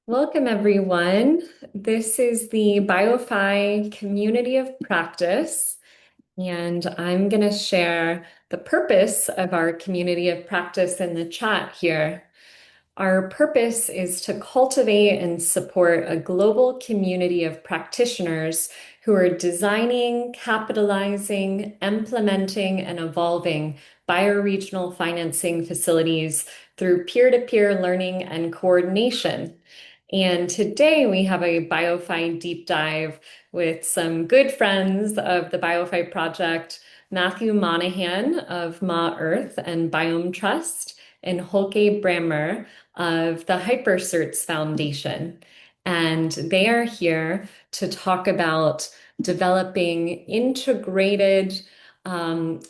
Welcome, everyone. This is the BioFi Community of Practice, and I'm going to share the purpose of our community of practice in the chat here. Our purpose is to cultivate and support a global community of practitioners who are designing, capitalizing, implementing, and evolving bioregional financing facilities through peer-to-peer learning and coordination. And today we have a BioFi deep dive with some good friends of the BioFi project, Matthew Monahan of Ma Earth and Biome Trust, and Holke Brammer of the Hypercerts Foundation. And they are here to talk about developing integrated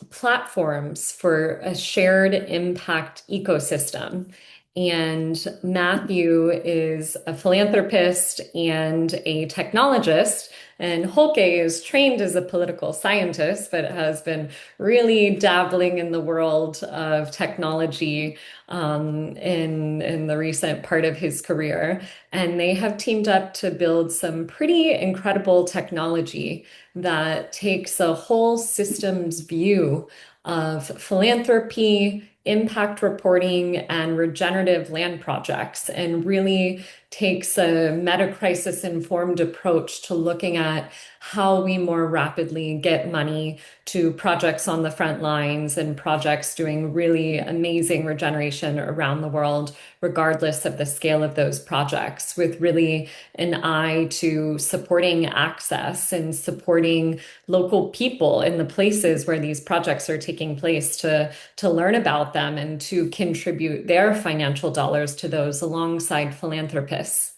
platforms for a shared impact ecosystem. And Matthew is a philanthropist and a technologist, and Holke is trained as a political scientist, but has been really dabbling in the world of technology in the recent part of his career. And they have teamed up to build some pretty incredible technology that takes a whole systems view of philanthropy, impact reporting, and regenerative land projects, and really takes a meta-crisis informed approach to looking at how we more rapidly get money to projects on the front lines and projects doing really amazing regeneration around the world, regardless of the scale of those projects, with really an eye to supporting access and supporting local people in the places where these projects are taking place to learn about them and to contribute their financial dollars to those alongside philanthropists.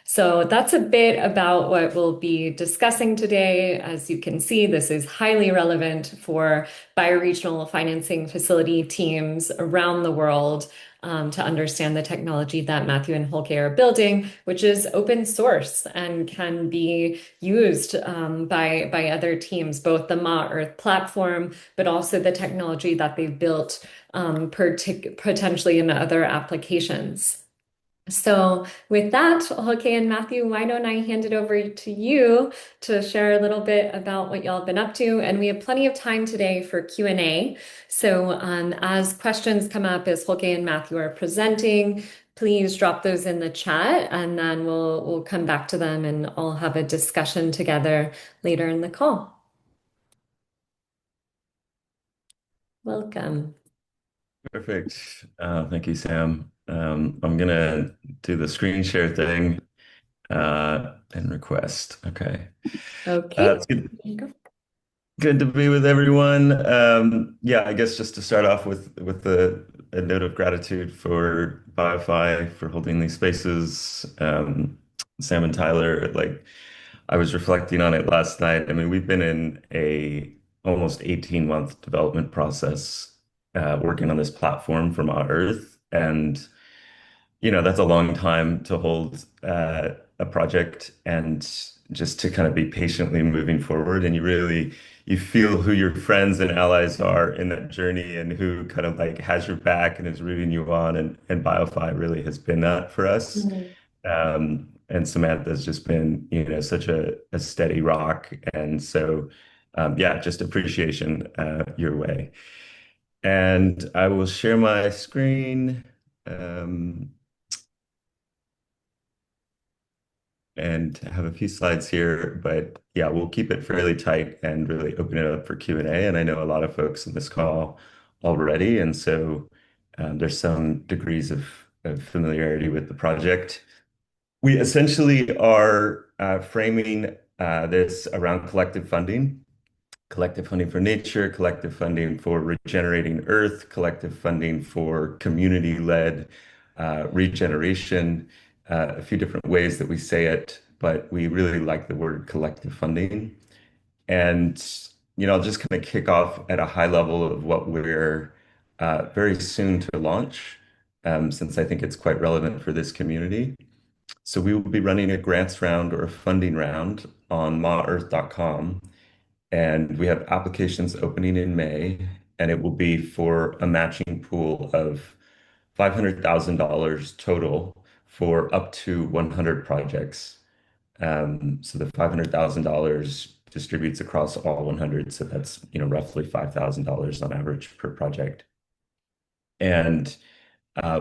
So that's a bit about what we'll be discussing today. As you can see, this is highly relevant for bioregional financing facility teams around the world to understand the technology that Matthew and Holke are building, which is open source and can be used by other teams, both the Ma Earth platform, but also the technology that they've built potentially in other applications. So with that, Holke and Matthew, why don't I hand it over to you to share a little bit about what y'all have been up to? And we have plenty of time today for Q&A. So as questions come up as Holke and Matthew are presenting, please drop those in the chat and then we'll come back to them and all have a discussion together later in the call. Welcome. Perfect. Thank you, Sam. I'm gonna do the screen share thing and request. Okay. Okay. It's good, There you go. good to be with everyone. Yeah, I guess just to start off with a note of gratitude for BioFi for holding these spaces. Sam and Tyler, like I was reflecting on it last night. I mean, we've been in a almost 18-month development process working on this platform from our Earth. And, that's a long time to hold a project and just to kind of be patiently moving forward. And you feel who your friends and allies are in that journey and who kind of like has your back and is rooting you on. And BioFi really has been that for us. Mhm. And Samantha's just been, such a steady rock. And so, yeah, just appreciation your way. And I will share my screen and have a few slides here, but yeah, we'll keep it fairly tight and really open it up for Q&A. And I know a lot of folks in this call already, and so there's some degrees of familiarity with the project. We essentially are framing this around collective funding for nature, collective funding for regenerating Earth, collective funding for community-led regeneration, a few different ways that we say it, but we really like the word collective funding. And, I'll just kind of kick off at a high level of what we're very soon to launch, since I think it's quite relevant for this community. So we will be running a grants round or a funding round on maearth.com. And we have applications opening in May, and it will be for a matching pool of $500,000 total for up to 100 projects. So the $500,000 distributes across all 100. So that's, roughly $5,000 on average per project. And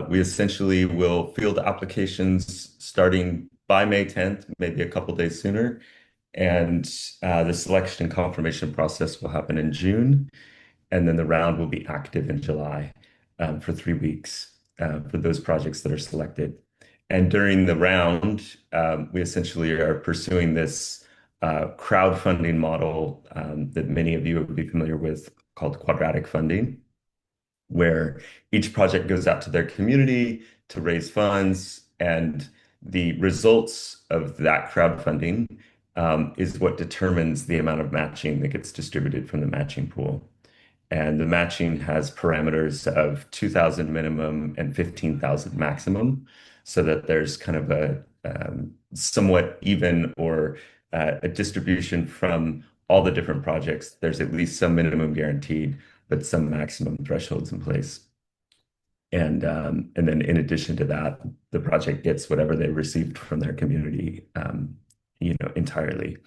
we essentially will field applications starting by May 10th, maybe a couple days sooner. And the selection and confirmation process will happen in June. And then the round will be active in July for 3 weeks for those projects that are selected. And during the round, we essentially are pursuing this crowdfunding model that many of you would be familiar with called quadratic funding, where each project goes out to their community to raise funds, and the results of that crowdfunding is what determines the amount of matching that gets distributed from the matching pool. And the matching has parameters of 2,000 minimum and 15,000 maximum, so that there's kind of a somewhat even or a distribution from all the different projects. There's at least some minimum guaranteed, but some maximum thresholds in place. And then in addition to that, the project gets whatever they received from their community, entirely.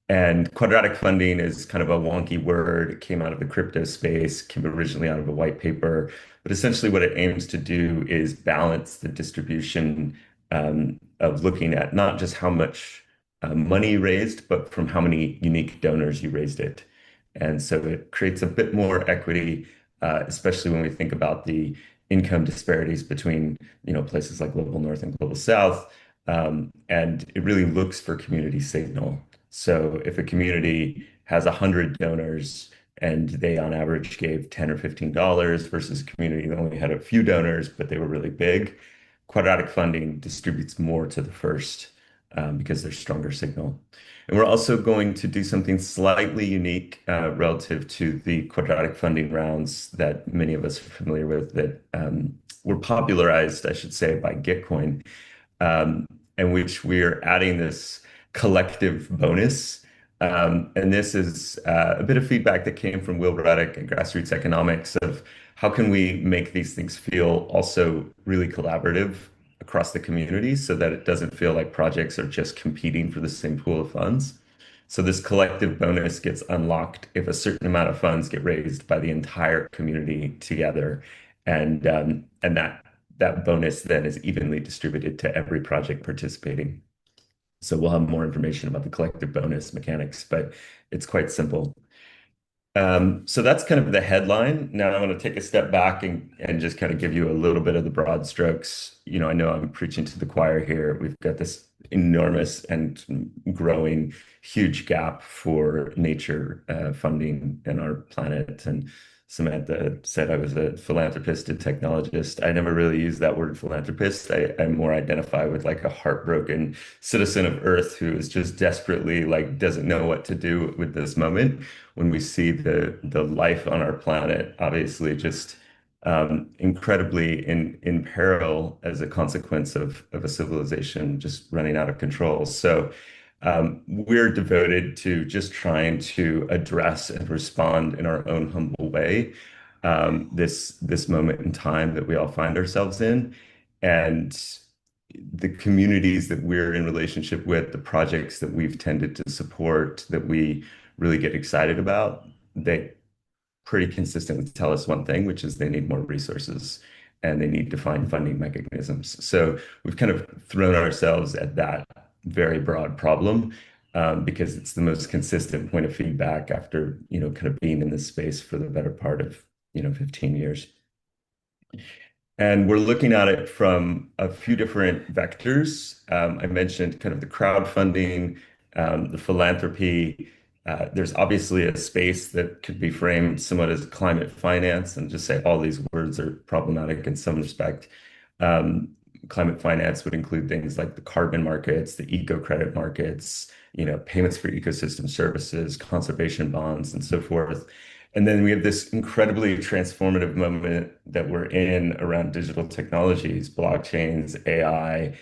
And quadratic funding is kind of a wonky word. It came out of the crypto space, came originally out of a white paper. But essentially, what it aims to do is balance the distribution of looking at not just how much money raised, but from how many unique donors you raised it. And so it creates a bit more equity, especially when we think about the income disparities between, places like Global North and Global South. And it really looks for community signal. So if a community has 100 donors and they on average gave $10 or $15 versus a community that only had a few donors, but they were really big, quadratic funding distributes more to the first because there's stronger signal. And we're also going to do something slightly unique relative to the quadratic funding rounds that many of us are familiar with that were popularized, I should say, by Gitcoin, in which we're adding this collective bonus. And this is a bit of feedback that came from Will Ruddick and Grassroots Economics of how can we make these things feel also really collaborative across the community so that it doesn't feel like projects are just competing for the same pool of funds. So this collective bonus gets unlocked if a certain amount of funds get raised by the entire community together, and that bonus then is evenly distributed to every project participating. So we'll have more information about the collective bonus mechanics, but it's quite simple. So that's kind of the headline. Now I want to take a step back and just kind of give you a little bit of the broad strokes. I know I'm preaching to the choir here. We've got this enormous and growing huge gap for nature funding in our planet. And Samantha said I was a philanthropist and technologist. I never really use that word philanthropist. I more identify with like a heartbroken citizen of Earth who is just desperately like doesn't know what to do with this moment when we see the life on our planet obviously just incredibly in peril as a consequence of a civilization just running out of control. So we're devoted to just trying to address and respond in our own humble way this moment in time that we all find ourselves in. And the communities that we're in relationship with, the projects that we've tended to support, that we really get excited about, they pretty consistently tell us one thing, which is they need more resources and they need to find funding mechanisms. So we've kind of thrown ourselves at that very broad problem because it's the most consistent point of feedback after, kind of being in this space for the better part of, 15 years. And we're looking at it from a few different vectors. I mentioned kind of the crowdfunding, the philanthropy. There's obviously a space that could be framed somewhat as climate finance, and just say all these words are problematic in some respect. Climate finance would include things like the carbon markets, the eco credit markets, payments for ecosystem services, conservation bonds, and so forth. And then we have this incredibly transformative moment that we're in around digital technologies, blockchains, AI.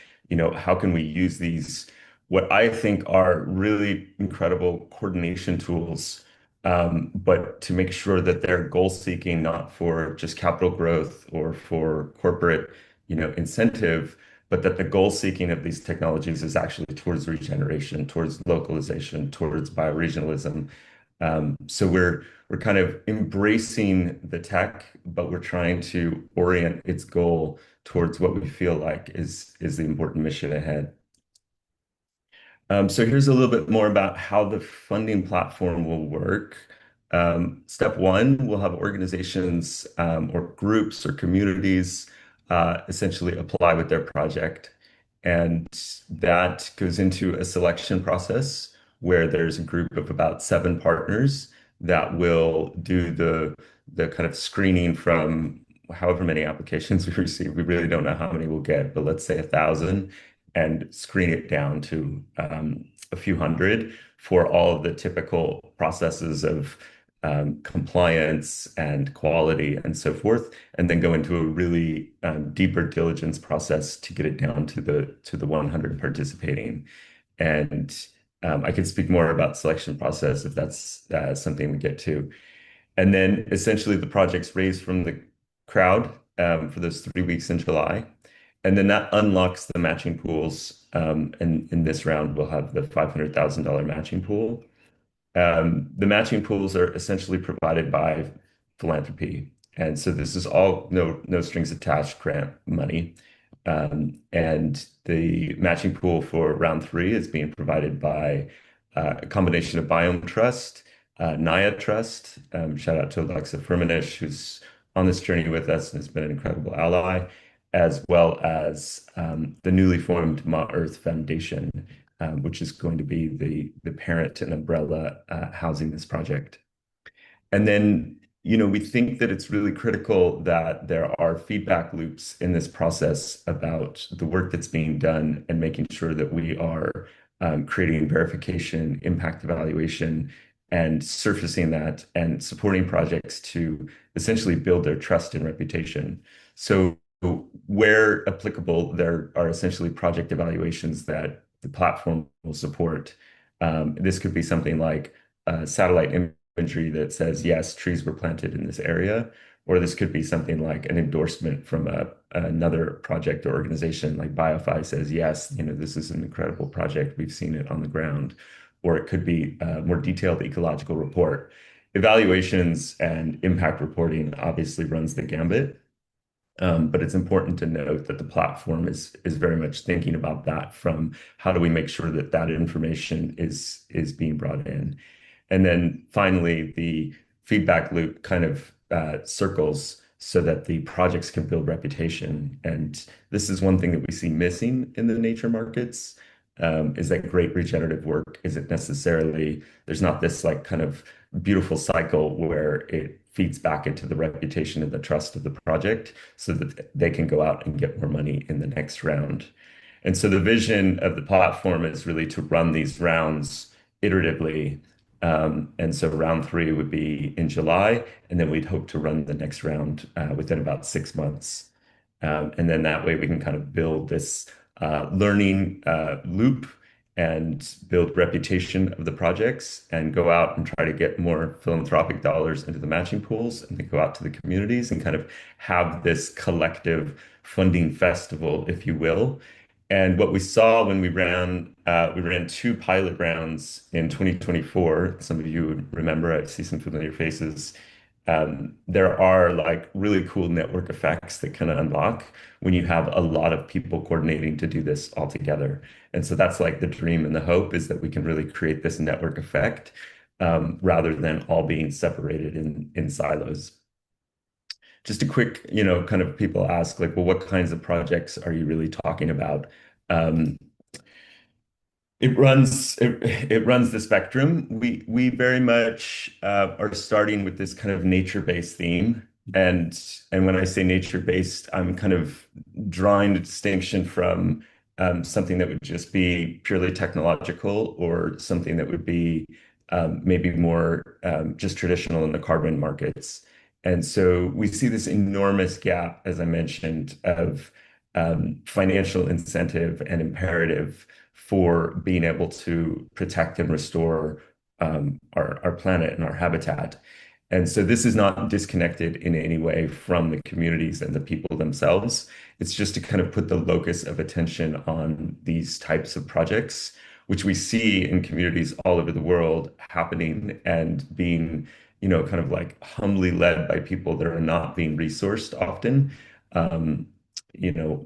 How can we use these, what I think are really incredible coordination tools, but to make sure that they're goal seeking, not for just capital growth or for corporate, incentive, but that the goal seeking of these technologies is actually towards regeneration, towards localization, towards bioregionalism. So we're kind of embracing the tech, but we're trying to orient its goal towards what we feel like is the important mission ahead. So here's a little bit more about how the funding platform will work. Step one, we'll have organizations or groups or communities essentially apply with their project. And that goes into a selection process where there's a group of about 7 partners that will do the kind of screening from however many applications we receive. We really don't know how many we'll get, but let's say 1,000 and screen it down to a few hundred for all of the typical processes of compliance and quality and so forth, and then go into a really deeper diligence process to get it down to the 100 participating. And I could speak more about selection process if that's something we get to. And then essentially the project's raised from the crowd for those 3 weeks in July. And then that unlocks the matching pools. And in this round, we'll have the $500,000 matching pool. The matching pools are essentially provided by philanthropy. And so this is all no strings attached grant money. And the matching pool for round three is being provided by a combination of Biome Trust, Naya Trust. Shout out to Alexa Firminish, who's on this journey with us and has been an incredible ally, as well as the newly formed Ma Earth Foundation, which is going to be the parent and umbrella housing this project. And then, we think that it's really critical that there are feedback loops in this process about the work that's being done and making sure that we are creating verification, impact evaluation, and surfacing that and supporting projects to essentially build their trust and reputation. So where applicable, there are essentially project evaluations that the platform will support. This could be something like satellite imagery that says, yes, trees were planted in this area, or this could be something like an endorsement from another project or organization like BioFi says, yes, this is an incredible project. We've seen it on the ground. Or it could be a more detailed ecological report. Evaluations and impact reporting obviously runs the gambit. But it's important to note that the platform is very much thinking about that from how do we make sure that that information is being brought in. And then finally, the feedback loop kind of circles so that the projects can build reputation. And this is one thing that we see missing in the nature markets, is that great regenerative work isn't necessarily, there's not this like kind of beautiful cycle where it feeds back into the reputation and the trust of the project so that they can go out and get more money in the next round. And so the vision of the platform is really to run these rounds iteratively. And so round three would be in July, and then we'd hope to run the next round within about 6 months. And then that way we can kind of build this learning loop and build reputation of the projects and go out and try to get more philanthropic dollars into the matching pools and then go out to the communities and kind of have this collective funding festival, if you will. And what we saw when we ran 2 pilot rounds in 2024. Some of you would remember, I see some familiar faces. There are like really cool network effects that kind of unlock when you have a lot of people coordinating to do this all together. And so that's like the dream and the hope is that we can really create this network effect rather than all being separated in silos. Just a quick, kind of people ask like, well, what kinds of projects are you really talking about? Um, it runs the spectrum. We very much are starting with this kind of nature-based theme. And when I say nature-based, I'm kind of drawing a distinction from something that would just be purely technological or something that would be maybe more just traditional in the carbon markets. And so we see this enormous gap, as I mentioned, of financial incentive and imperative for being able to protect and restore our planet and our habitat. And so this is not disconnected in any way from the communities and the people themselves. It's just to kind of put the locus of attention on these types of projects, which we see in communities all over the world happening and being, kind of like humbly led by people that are not being resourced often. Um,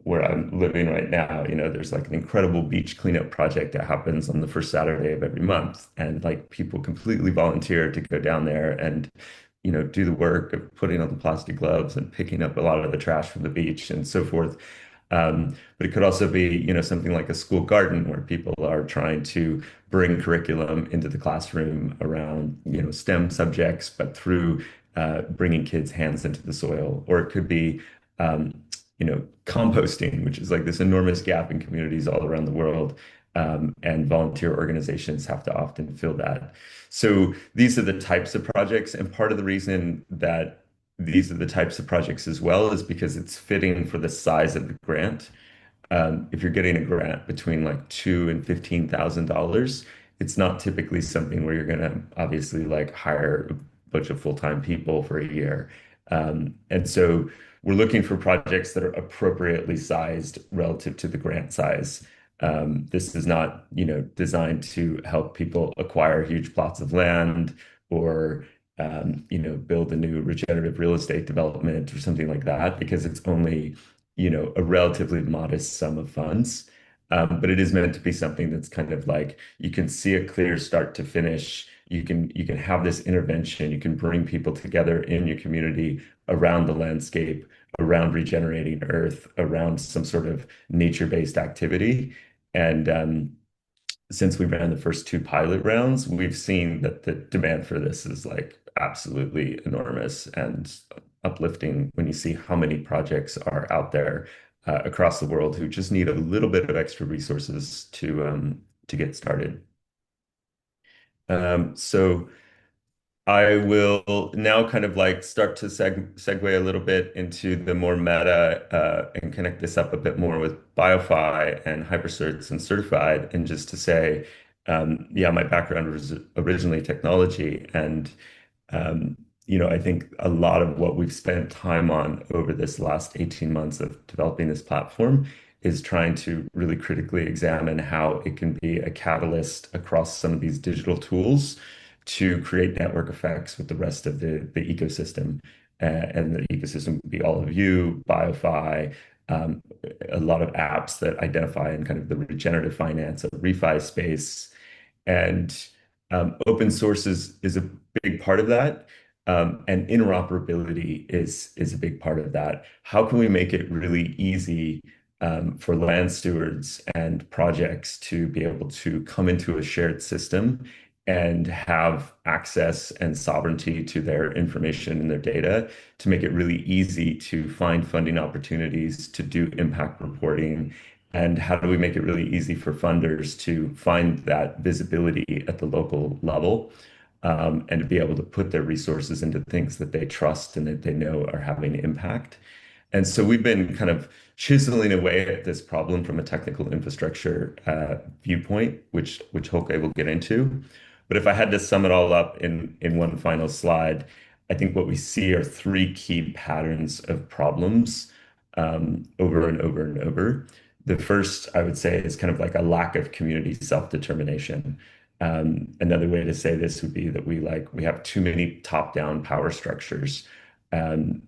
where I'm living right now, there's like an incredible beach cleanup project that happens on the first Saturday of every month. And like people completely volunteer to go down there and, do the work of putting on the plastic gloves and picking up a lot of the trash from the beach and so forth. But it could also be, something like a school garden where people are trying to bring curriculum into the classroom around, STEM subjects, but through bringing kids' hands into the soil. Or it could be, composting, which is like this enormous gap in communities all around the world. And volunteer organizations have to often fill that. So these are the types of projects. And part of the reason that these are the types of projects as well is because it's fitting for the size of the grant. If you're getting a grant between like two and $15,000, it's not typically something where you're going to obviously like hire a bunch of full-time people for a year. And so we're looking for projects that are appropriately sized relative to the grant size. This is not, designed to help people acquire huge plots of land or build a new regenerative real estate development or something like that, because it's only, a relatively modest sum of funds. But it is meant to be something that's kind of like you can see a clear start to finish. You can have this intervention. You can bring people together in your community around the landscape, around regenerating earth, around some sort of nature-based activity. And since we ran the first two pilot rounds, we've seen that the demand for this is like absolutely enormous and uplifting when you see how many projects are out there across the world who just need a little bit of extra resources to get started. So I will now kind of like start to segue a little bit into the more meta and connect this up a bit more with BioFi and Hypercerts and Certified. And just to say, yeah, my background was originally technology. And, I think a lot of what we've spent time on over this last 18 months of developing this platform is trying to really critically examine how it can be a catalyst across some of these digital tools to create network effects with the rest of the ecosystem. And the ecosystem would be all of you, BioFi, um, a lot of apps that identify in kind of the regenerative finance or refi space. And open source is a big part of that. And interoperability is a big part of that. How can we make it really easy for land stewards and projects to be able to come into a shared system and have access and sovereignty to their information and their data to make it really easy to find funding opportunities, to do impact reporting, and how do we make it really easy for funders to find that visibility at the local level, and to be able to put their resources into things that they trust and that they know are having impact. And so we've been kind of chiseling away at this problem from a technical infrastructure viewpoint, which hopefully we'll get into. But if I had to sum it all up in one final slide, I think what we see are three key patterns of problems over and over and over. The first, I would say, is kind of like a lack of community self-determination. Another way to say this would be that we have too many top-down power structures. Um,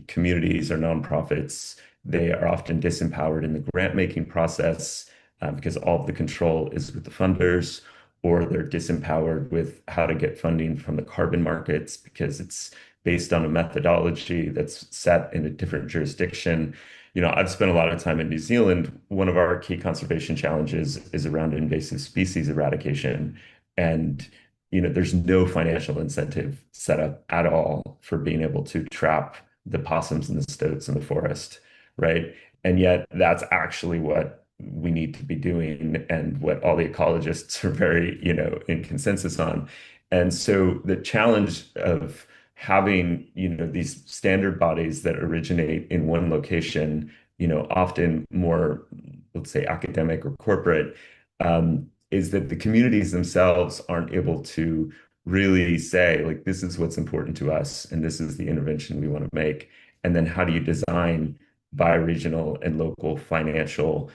Communities or nonprofits, they are often disempowered in the grant making process because all of the control is with the funders, or they're disempowered with how to get funding from the carbon markets because it's based on a methodology that's set in a different jurisdiction. I've spent a lot of time in New Zealand. One of our key conservation challenges is around invasive species eradication. And, there's no financial incentive set up at all for being able to trap the possums and the stoats in the forest, right? And yet that's actually what we need to be doing and what all the ecologists are very, in consensus on. And so the challenge of having, these standard bodies that originate in one location, often more, let's say, academic or corporate, is that the communities themselves aren't able to really say, like, this is what's important to us, and this is the intervention we want to make. And then how do you design bioregional and local financial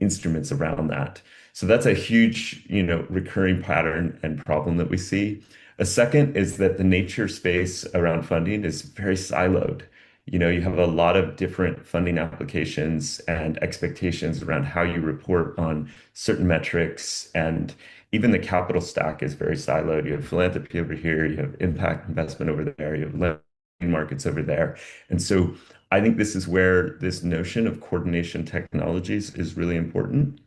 instruments around that? So that's a huge, recurring pattern and problem that we see. A second is that the nature space around funding is very siloed. You have a lot of different funding applications and expectations around how you report on certain metrics, and even the capital stack is very siloed. You have philanthropy over here, you have impact investment over there, you have lending markets over there. And so I think this is where this notion of coordination technologies is really important.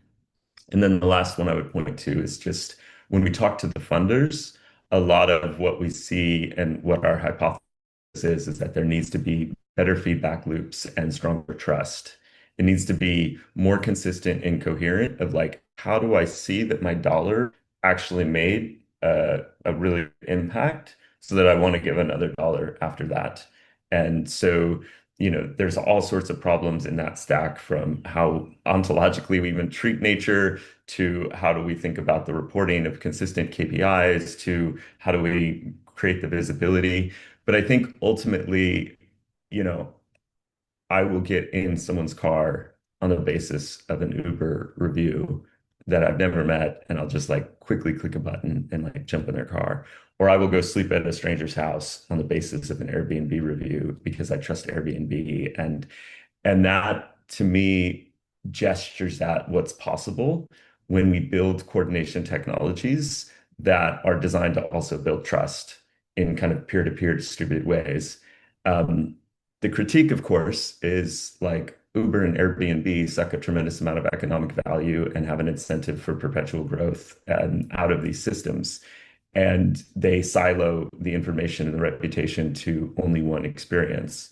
And then the last one I would point to is just when we talk to the funders, a lot of what we see and what our hypothesis is that there needs to be better feedback loops and stronger trust. It needs to be more consistent and coherent of like, how do I see that my dollar actually made a really impact so that I want to give another dollar after that? And so, there's all sorts of problems in that stack, from how ontologically we even treat nature to how do we think about the reporting of consistent KPIs to how do we create the visibility. But I think ultimately, you know, I will get in someone's car on the basis of an Uber review that I've never met, and I'll just like quickly click a button and like jump in their car. Or I will go sleep at a stranger's house on the basis of an Airbnb review because I trust Airbnb. And that to me gestures at what's possible when we build coordination technologies that are designed to also build trust in kind of peer-to-peer distributed ways. Um, the critique, of course, is like Uber and Airbnb suck a tremendous amount of economic value and have an incentive for perpetual growth out of these systems. And they silo the information and the reputation to only one experience.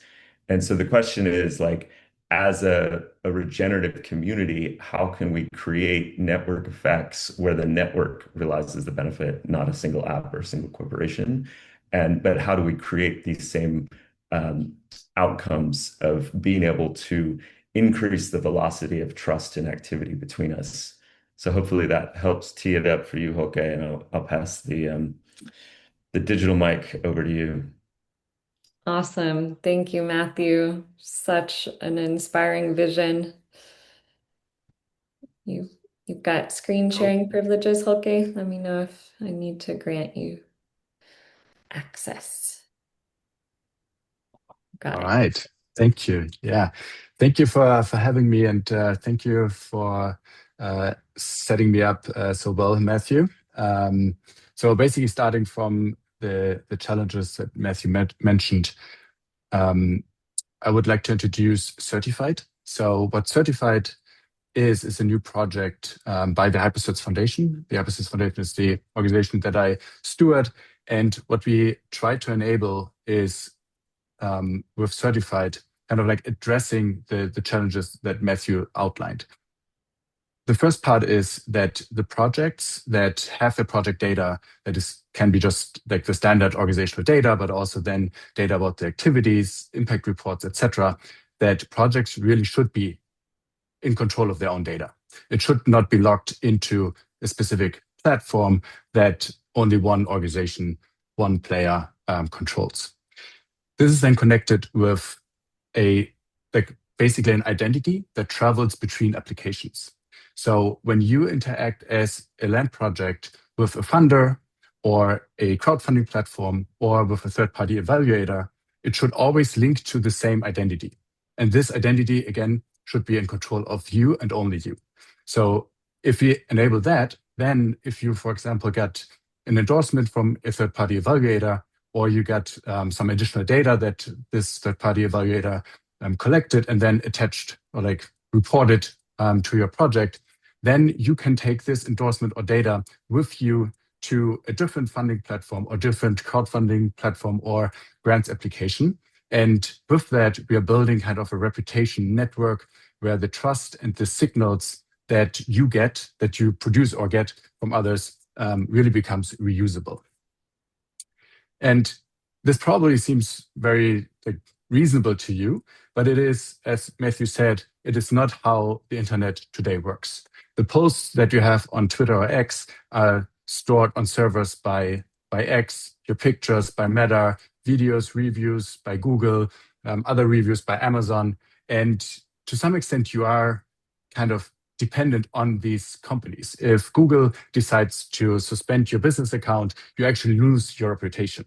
And so the question is like, as a regenerative community, how can we create network effects where the network realizes the benefit, not a single app or a single corporation? But how do we create these same um, outcomes of being able to increase the velocity of trust and activity between us? So hopefully that helps tee it up for you, Hoke, and I'll pass the digital mic over to you. Awesome. Thank you, Matthew. Such an inspiring vision. You've you've got screen sharing privileges, Holke. Let me know if I need to grant you access. Got All it. right. Thank you. Yeah. Thank you for having me, and thank you for setting me up so well, Matthew. So basically, starting from the challenges that Matthew mentioned, um, I would like to introduce Certified. So what Certified is a new project by the Hypercerts Foundation. The Hypercerts Foundation is the organization that I steward, and what we try to enable is with Certified, kind of like addressing the challenges that Matthew outlined. The first part is that the projects that have the project data that can be just like the standard organizational data, but also then data about the activities, impact reports, etc., that projects really should be in control of their own data. It should not be locked into a specific platform that only one organization, one player controls. This is then connected with basically an identity that travels between applications. So when you interact as a land project with a funder or a crowdfunding platform or with a third-party evaluator, it should always link to the same identity. And this identity, again, should be in control of you and only you. So if we enable that, then if you, for example, get an endorsement from a third-party evaluator, or you get some additional data that this third-party evaluator collected and then attached or like reported to your project, then you can take this endorsement or data with you to a different funding platform or different crowdfunding platform or grants application. And with that, we are building kind of a reputation network where the trust and the signals that you get, that you produce or get from others, really becomes reusable. And this probably seems very reasonable to you, but it is, as Matthew said, it is not how the internet today works. The posts that you have on Twitter or X are stored on servers by by X, your pictures by Meta, videos, reviews by Google, other reviews by Amazon. And to some extent, you are kind of dependent on these companies. If Google decides to suspend your business account, you actually lose your reputation.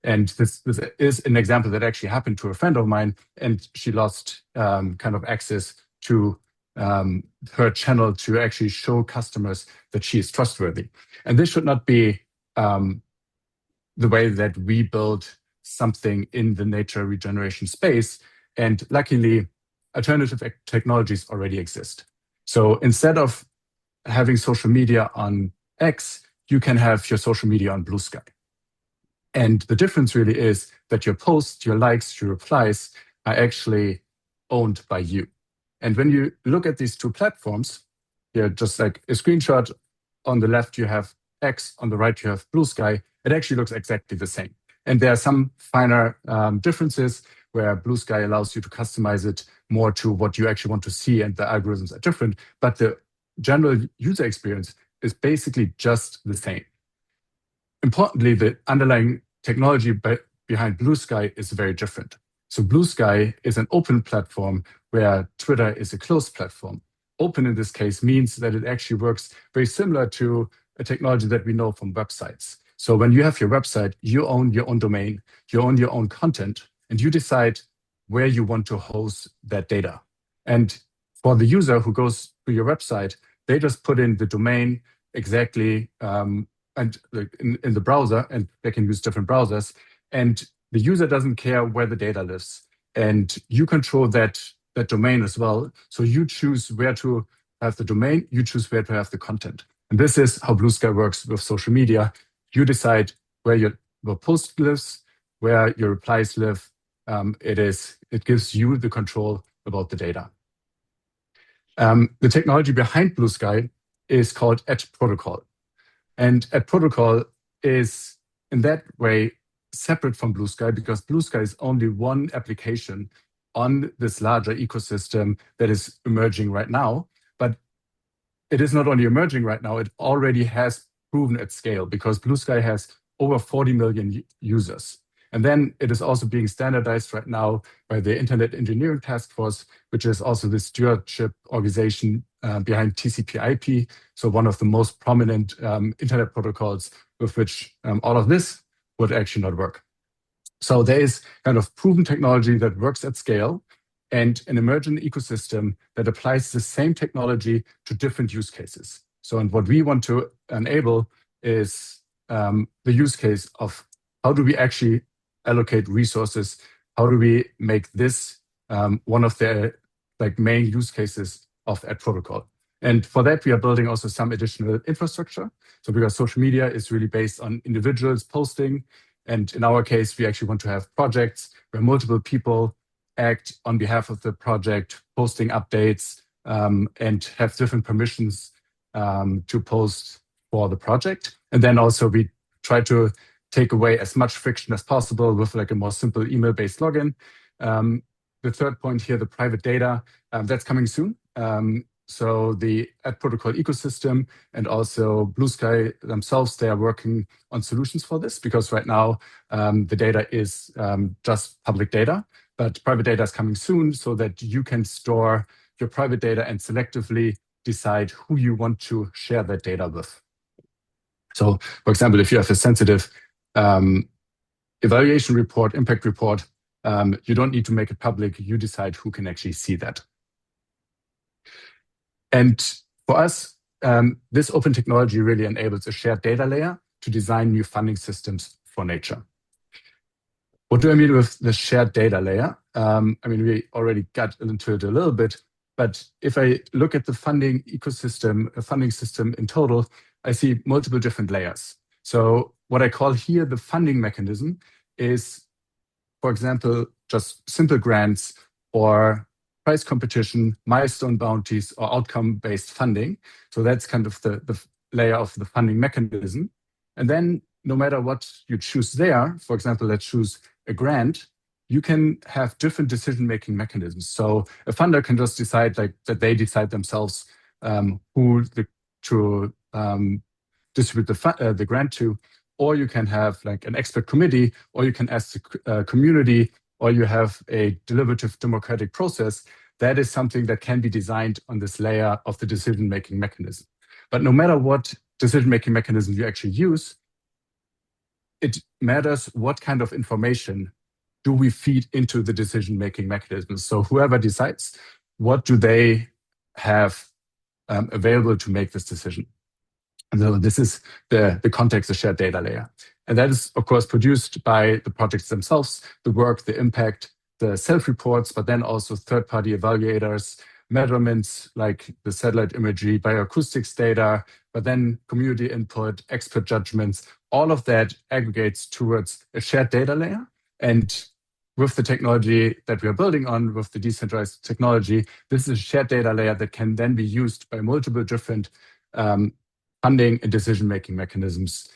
And this is an example that actually happened to a friend of mine, and she lost kind of access to her channel to actually show customers that she is trustworthy. And this should not be the way that we build something in the nature regeneration space. And luckily, alternative technologies already exist. So instead of having social media on X, you can have your social media on Blue Sky. And the difference really is that your posts, your likes, your replies are actually owned by you. And when you look at these two platforms, here, just like a screenshot, on the left you have X, on the right you have Blue Sky, it actually looks exactly the same. And there are some finer differences where Blue Sky allows you to customize it more to what you actually want to see, and the algorithms are different. But the general user experience is basically just the same. Importantly, the underlying technology behind Blue Sky is very different. So Blue Sky is an open platform where Twitter is a closed platform. Open in this case means that it actually works very similar to a technology that we know from websites. So when you have your website, you own your own domain, you own your own content, and you decide where you want to host that data. And for the user who goes to your website, they just put in the domain exactly and in the browser, and they can use different browsers. And the user doesn't care where the data lives. And you control that domain as well. So you choose where to have the domain, you choose where to have the content. And this is how Blue Sky works with social media. You decide where your post lives, where your replies live. It gives you the control about the data. The technology behind Blue Sky is called Edge Protocol. And Edge Protocol is in that way separate from Blue Sky, because Blue Sky is only one application on this larger ecosystem that is emerging right now. But it is not only emerging right now, it already has proven at scale, because Blue Sky has over 40 million users. And then it is also being standardized right now by the Internet Engineering Task Force, which is also the stewardship organization behind TCP/IP, so one of the most prominent internet protocols with which all of this would actually not work. So there is kind of proven technology that works at scale, and an emergent ecosystem that applies the same technology to different use cases. So, and what we want to enable is the use case of how do we actually allocate resources? How do we make this one of the main use cases of Edge Protocol? And for that, we are building also some additional infrastructure. So because social media is really based on individuals posting, and in our case, we actually want to have projects where multiple people act on behalf of the project, posting updates, and have different permissions to post for the project. And then also we try to take away as much friction as possible with a more simple email-based login. The third point here, the private data, that's coming soon. So the Edge Protocol ecosystem and also Blue Sky themselves, they are working on solutions for this, because right now the data is just public data, but private data is coming soon, so that you can store your private data and selectively decide who you want to share that data with. So, for example, if you have a sensitive evaluation report, impact report, you don't need to make it public. You decide who can actually see that. And for us, this open technology really enables a shared data layer to design new funding systems for nature. What do I mean with the shared data layer? We already got into it a little bit, but if I look at the funding ecosystem, a funding system in total, I see multiple different layers. So what I call here the funding mechanism is, for example, just simple grants or prize competition, milestone bounties, or outcome-based funding. So that's kind of the layer of the funding mechanism. And then no matter what you choose there, for example, let's choose a grant, you can have different decision-making mechanisms. So a funder can just decide that they decide themselves who to distribute the grant to. or you can have like an expert committee, or you can ask the community, or you have a deliberative democratic process. That is something that can be designed on this layer of the decision-making mechanism. But no matter what decision-making mechanism you actually use, it matters what kind of information do we feed into the decision-making mechanism. So whoever decides, what do they have available to make this decision? And so this is the context, the shared data layer. And that is, of course, produced by the projects themselves, the work, the impact, the self-reports, but then also third-party evaluators, measurements like the satellite imagery, bioacoustics data, but then community input, expert judgments, all of that aggregates towards a shared data layer. And with the technology that we are building on, with the decentralized technology, this is a shared data layer that can then be used by multiple different funding and decision-making mechanisms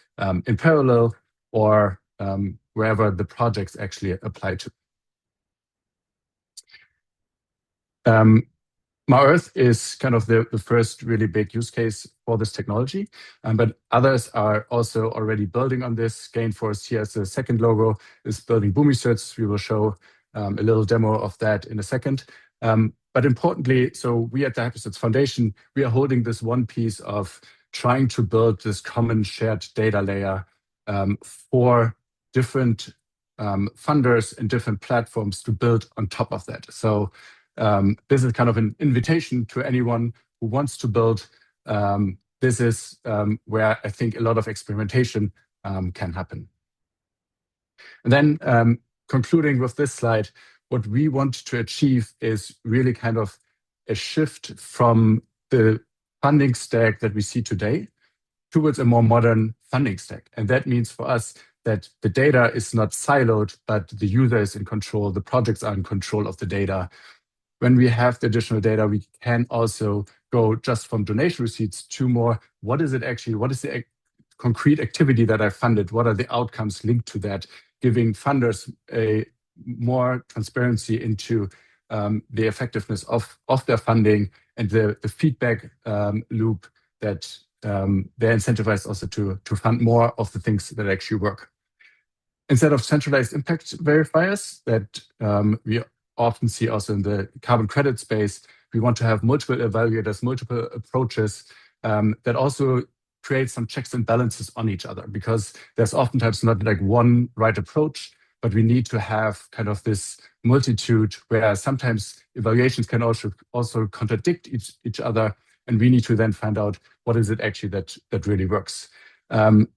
in parallel or wherever the projects actually apply to. Earth is kind of the first really big use case for this technology, but others are also already building on this. Gainforce here as the second logo is building Hypercerts. We will show a little demo of that in a second. But importantly, so we at the Hypercerts Foundation, we are holding this one piece of trying to build this common shared data layer for different funders and different platforms to build on top of that. So this is kind of an invitation to anyone who wants to build. This is where I think a lot of experimentation can happen. And then concluding with this slide, what we want to achieve is really kind of a shift from the funding stack that we see today towards a more modern funding stack. And that means for us that the data is not siloed, but the user is in control, the projects are in control of the data. When we have the additional data, we can also go just from donation receipts to more, what is the concrete activity that I funded? What are the outcomes linked to that? Giving funders a more transparency into the effectiveness of their funding and the feedback loop that they're incentivized also to fund more of the things that actually work. Instead of centralized impact verifiers that we often see also in the carbon credit space, we want to have multiple evaluators, multiple approaches that also create some checks and balances on each other, because there's oftentimes not like one right approach, but we need to have kind of this multitude where sometimes evaluations can also contradict each other, and we need to then find out what is it actually that really works.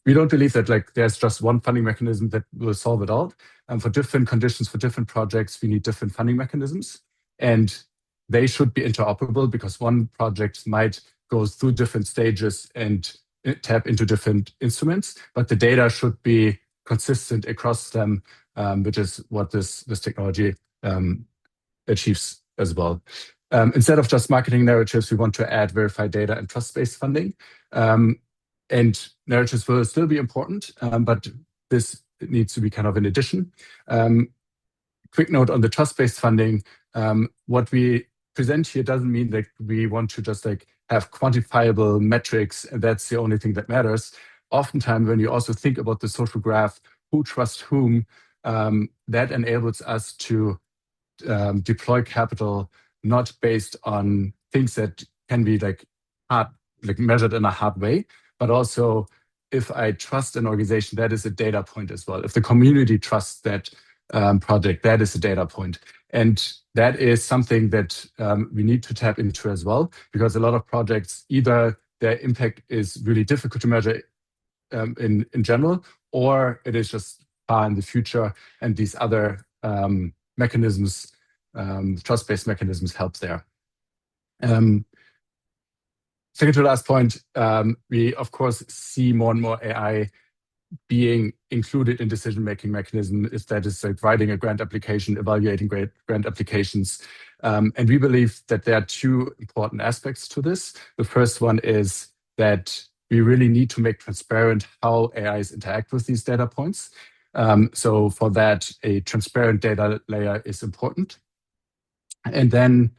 We don't believe that like there's just one funding mechanism that will solve it all. For different conditions, for different projects, we need different funding mechanisms, and they should be interoperable because one project might go through different stages and tap into different instruments, but the data should be consistent across them, which is what this technology achieves as well. Instead of just marketing narratives, we want to add verified data and trust-based funding. And narratives will still be important, but this needs to be kind of an addition. Quick note on the trust-based funding. What we present here doesn't mean that we want to just like have quantifiable metrics and that's the only thing that matters. Oftentimes, when you also think about the social graph, who trusts whom, that enables us to deploy capital not based on things that can be like hard, like measured in a hard way, but also if I trust an organization, that is a data point as well. If the community trusts that project, that is a data point. And that is something that we need to tap into as well, because a lot of projects, either their impact is really difficult to measure in general, or it is just far in the future, and these other mechanisms, trust-based mechanisms help there. Second to last point, we of course see more and more AI being included in decision-making mechanism, if that is like writing a grant application, evaluating grant applications. And we believe that there are two important aspects to this. The first one is that we really need to make transparent how AIs interact with these data points. So for that, a transparent data layer is important. And then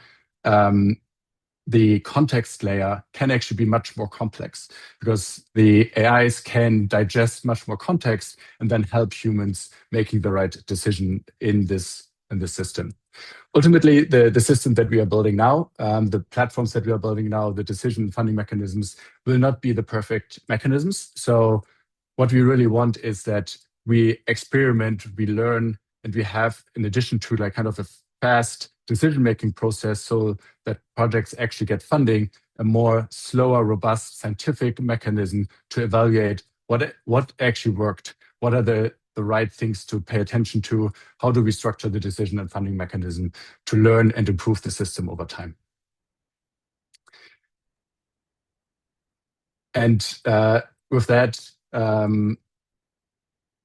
the context layer can actually be much more complex because the AIs can digest much more context and then help humans making the right decision in this system. Ultimately, the system that we are building now, the platforms that we are building now, the decision funding mechanisms will not be the perfect mechanisms. So what we really want is that we experiment, we learn, and we have, in addition to like kind of a fast decision-making process so that projects actually get funding, a more slower, robust scientific mechanism to evaluate what actually worked, what are the right things to pay attention to, how do we structure the decision and funding mechanism to learn and improve the system over time. And with that,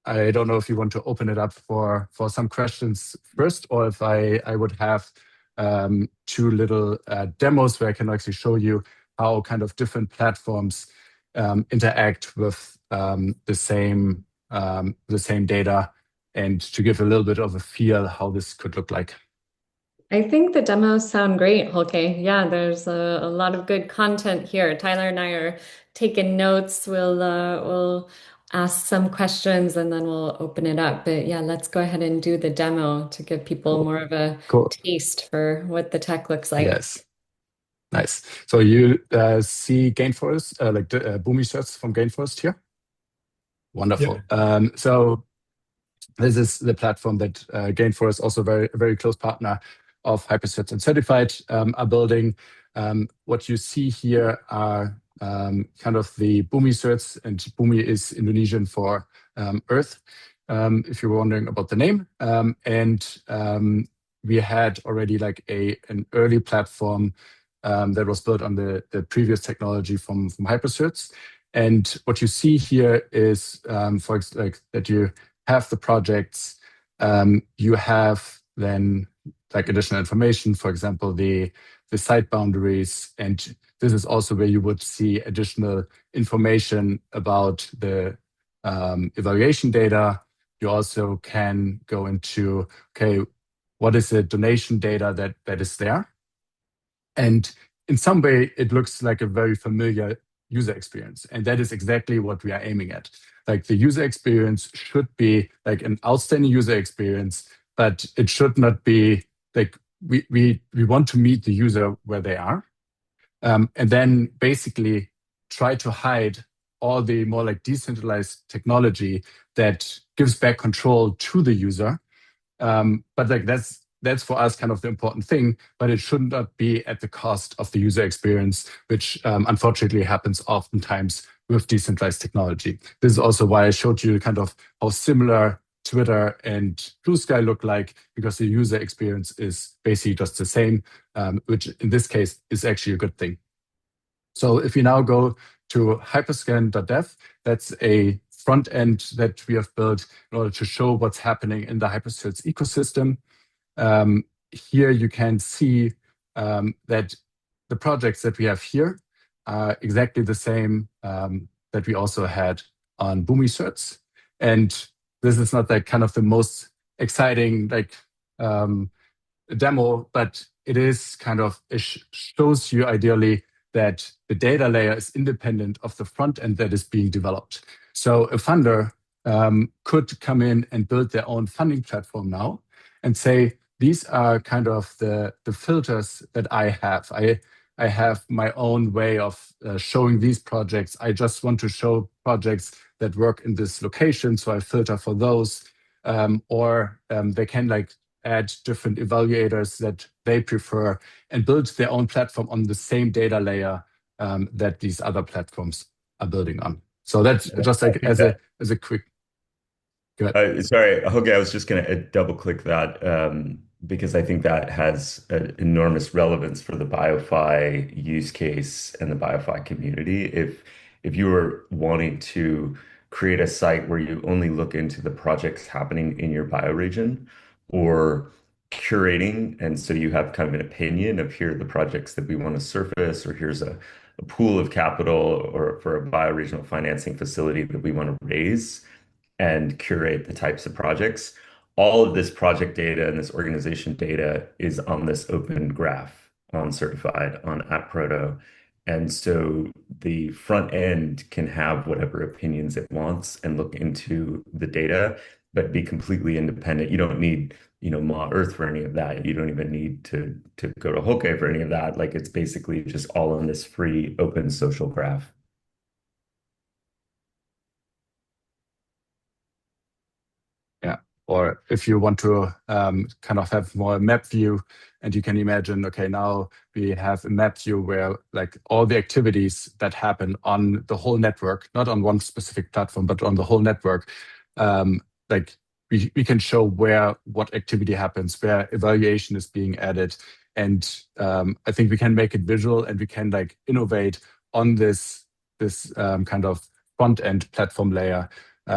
I don't know if you want to open it up for some questions first, or if I would have two little demos where I can actually show you how kind of different platforms interact with the same data, and to give a little bit of a feel how this could look like. I think the demos sound great, Holke. Yeah, there's a lot of good content here. Tyler and I are taking notes. We'll ask some questions and then we'll open it up. But yeah, let's go ahead and do the demo to give people Cool. more of a Cool. taste for what the tech looks like. Yes. Nice. So you see Gainforest, like the Boomi from Gainforest here? Yeah. Wonderful. So this is the platform that Gainforest, also a very close partner of Hypercerts and Certified, are building. What you see here are kind of the Bumi certs, and Bumi is Indonesian for Earth, if you're wondering about the name. We had already like an early platform that was built on the previous technology from Hypercerts. And what you see here is, like that you have the projects, you have then like additional information, for example, the site boundaries. And this is also where you would see additional information about the evaluation data. You also can go into, okay, what is the donation data that is there? And in some way, it looks like a very familiar user experience. And that is exactly what we are aiming at. Like the user experience should be like an outstanding user experience, but it should not be like we want to meet the user where they are. And then basically try to hide all the more like decentralized technology that gives back control to the user. But like that's for us kind of the important thing, but it should not be at the cost of the user experience, which unfortunately happens oftentimes with decentralized technology. This is also why I showed you kind of how similar Twitter and Blue Sky look like, because the user experience is basically just the same, which in this case is actually a good thing. So if we now go to hyperscan.dev, that's a front end that we have built in order to show what's happening in the Hypercerts ecosystem. Here you can see that the projects that we have here are exactly the same that we also had on Boomi Certs. And this is not like kind of the most exciting like demo, but it is kind of, it shows you ideally that the data layer is independent of the front end that is being developed. So a funder could come in and build their own funding platform now and say, these are kind of the filters that I have. I have my own way of showing these projects. I just want to show projects that work in this location, so I filter for those. Or they can like add different evaluators that they prefer and build their own platform on the same data layer that these other platforms are building on. So that's just I like think that as a quick, good. Sorry, Hoge, I was just going to double click that because I think that has enormous relevance for the BioFi use case and the BioFi community. If you were wanting to create a site where you only look into the projects happening in your bioregion, or curating, and so you have kind of an opinion of here are the projects that we want to surface, or here's a pool of capital or for a bioregional financing facility that we want to raise and curate the types of projects. All of this project data and this organization data is on this open graph on certified on App Proto. And so the front end can have whatever opinions it wants and look into the data, but be completely independent. You don't need, Ma Earth for any of that. You don't even need to go to Hoke for any of that. Like it's basically just all in this free open social graph. Yeah. Or if you want to kind of have more map view, and you can imagine, okay, now we have a map view where like all the activities that happen on the whole network, not on one specific platform, but on the whole network, like we can show where what activity happens, where evaluation is being added. And I think we can make it visual and we can like innovate on this kind of front end platform layer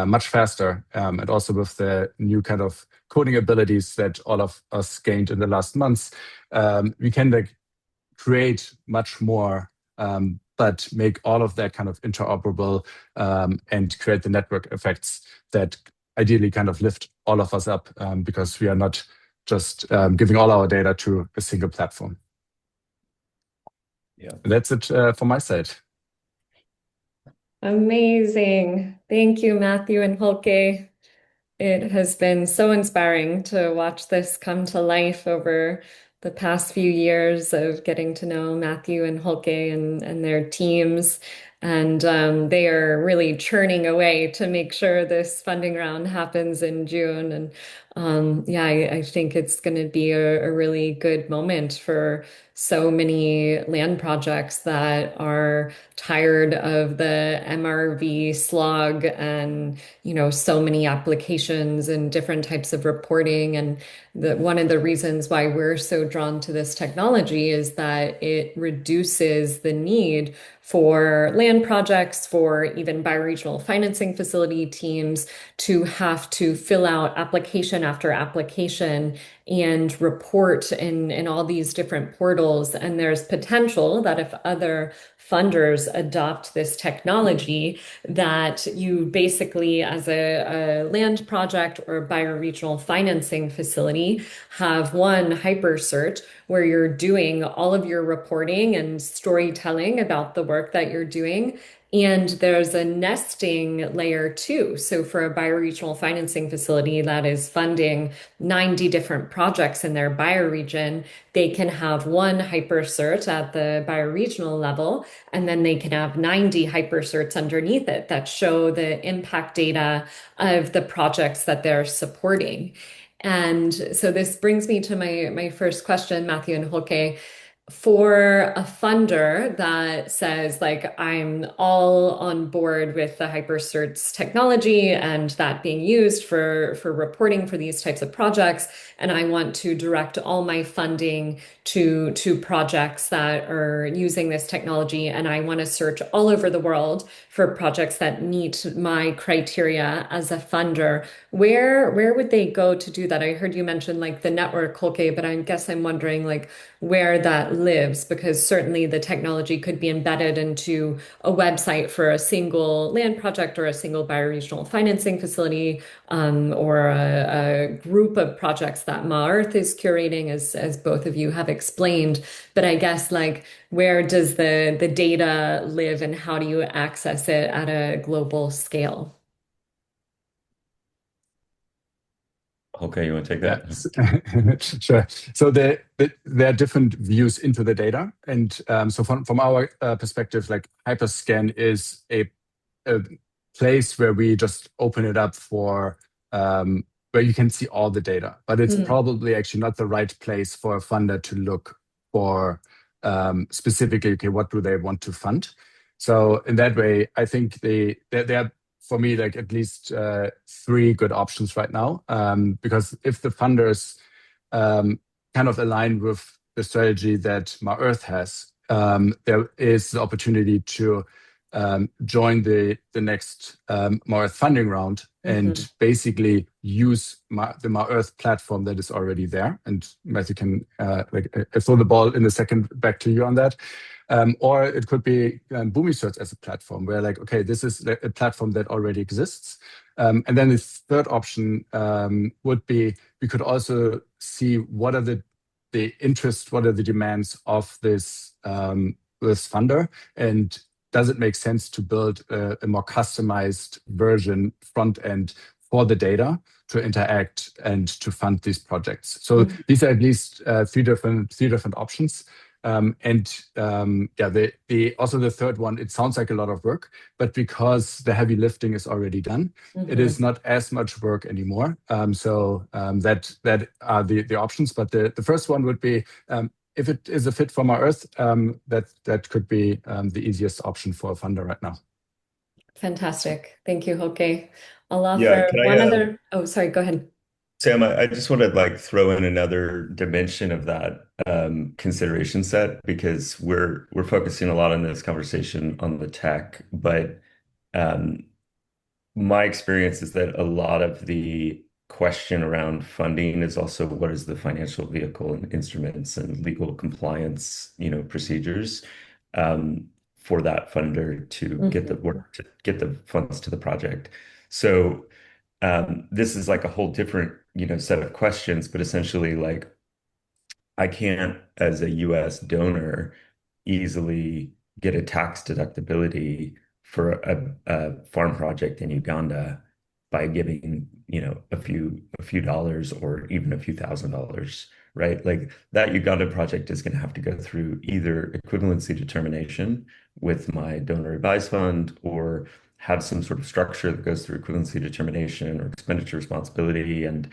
much faster, and also with the new kind of coding abilities that all of us gained in the last months, we can like create much more, but make all of that kind of interoperable, and create the network effects that ideally kind of lift all of us up, because we are not just giving all our data to a single platform. Yeah. That's it from my side. Amazing. Thank you, Matthew and Holke. It has been so inspiring to watch this come to life over the past few years of getting to know Matthew and Holke and their teams. And they are really churning away to make sure this funding round happens in June. And yeah, I think it's going to be a really good moment for so many land projects that are tired of the MRV slog and so many applications and different types of reporting. And one of the reasons why we're so drawn to this technology is that it reduces the need for land projects, for even bioregional financing facility teams to have to fill out application after application and report in all these different portals. And there's potential that if other funders adopt this technology, that you basically, as a land project or bioregional financing facility, have one Hypercert where you're doing all of your reporting and storytelling about the work that you're doing. And there's a nesting layer too. So for a bioregional financing facility that is funding 90 different projects in their bioregion, they can have one Hypercert at the bioregional level, and then they can have 90 Hypercerts underneath it that show the impact data of the projects that they're supporting. And so this brings me to my first question, Matthew and Holke. For a funder that says, like, I'm all on board with the Hypercerts technology and that being used for reporting for these types of projects, and I want to direct all my funding to projects that are using this technology, and I want to search all over the world for projects that meet my criteria as a funder, where would they go to do that? I heard you mention like the network, Holke, but I guess I'm wondering like where that lives, because certainly the technology could be embedded into a website for a single land project or a single bioregional financing facility, or a group of projects that Ma Earth is curating, as both of you have explained. But I guess like where does the data live and how do you access it at a global scale? Okay, you want to take Yeah, that? sure. So there are different views into the data, and so from our perspective, like Hyperscan is a place where we just open it up for where you can see all the data, but it's Hmm. probably actually not the right place for a funder to look for specifically, okay, what do they want to fund? So in that way, I think there are for me like at least three good options right now, because if the funders kind of align with the strategy that Ma Earth has, there is the opportunity to join the next Ma Earth funding round Mhm. and basically use the Ma Earth platform that is already there. And Matthew can I throw the ball in a second back to you on that. Or it could be Boomi as a platform where like, okay, this is a platform that already exists. And then the third option would be we could also see what are the the interest, what are the demands of this funder, and does it make sense to build a more customized version front end for the data to interact and to fund these projects? So these are at least three different options. Yeah, also the third one, it sounds like a lot of work, but because the heavy lifting is already done, it is not as much work anymore. That are the options. But the first one would be, if it is a fit from our Earth, that could be the easiest option for a funder right now. Fantastic. Thank you, Hoke. I'll Yeah, offer can I one other. Oh, sorry, go ahead. Sam, I just want to like throw in another dimension of that consideration set because we're focusing a lot in this conversation on the tech, but um, my experience is that a lot of the question around funding is also what is the financial vehicle and instruments and legal compliance, procedures um, for that funder to get the Mhm. work to get the funds to the project. So this is like a whole different, set of questions, but essentially like I can't, as a US donor, easily get a tax deductibility for a farm project in Uganda by giving, a few dollars or even a few $1,000s, right? Like that Uganda project is going to have to go through either equivalency determination with my donor advised fund or have some sort of structure that goes through equivalency determination or expenditure responsibility. And,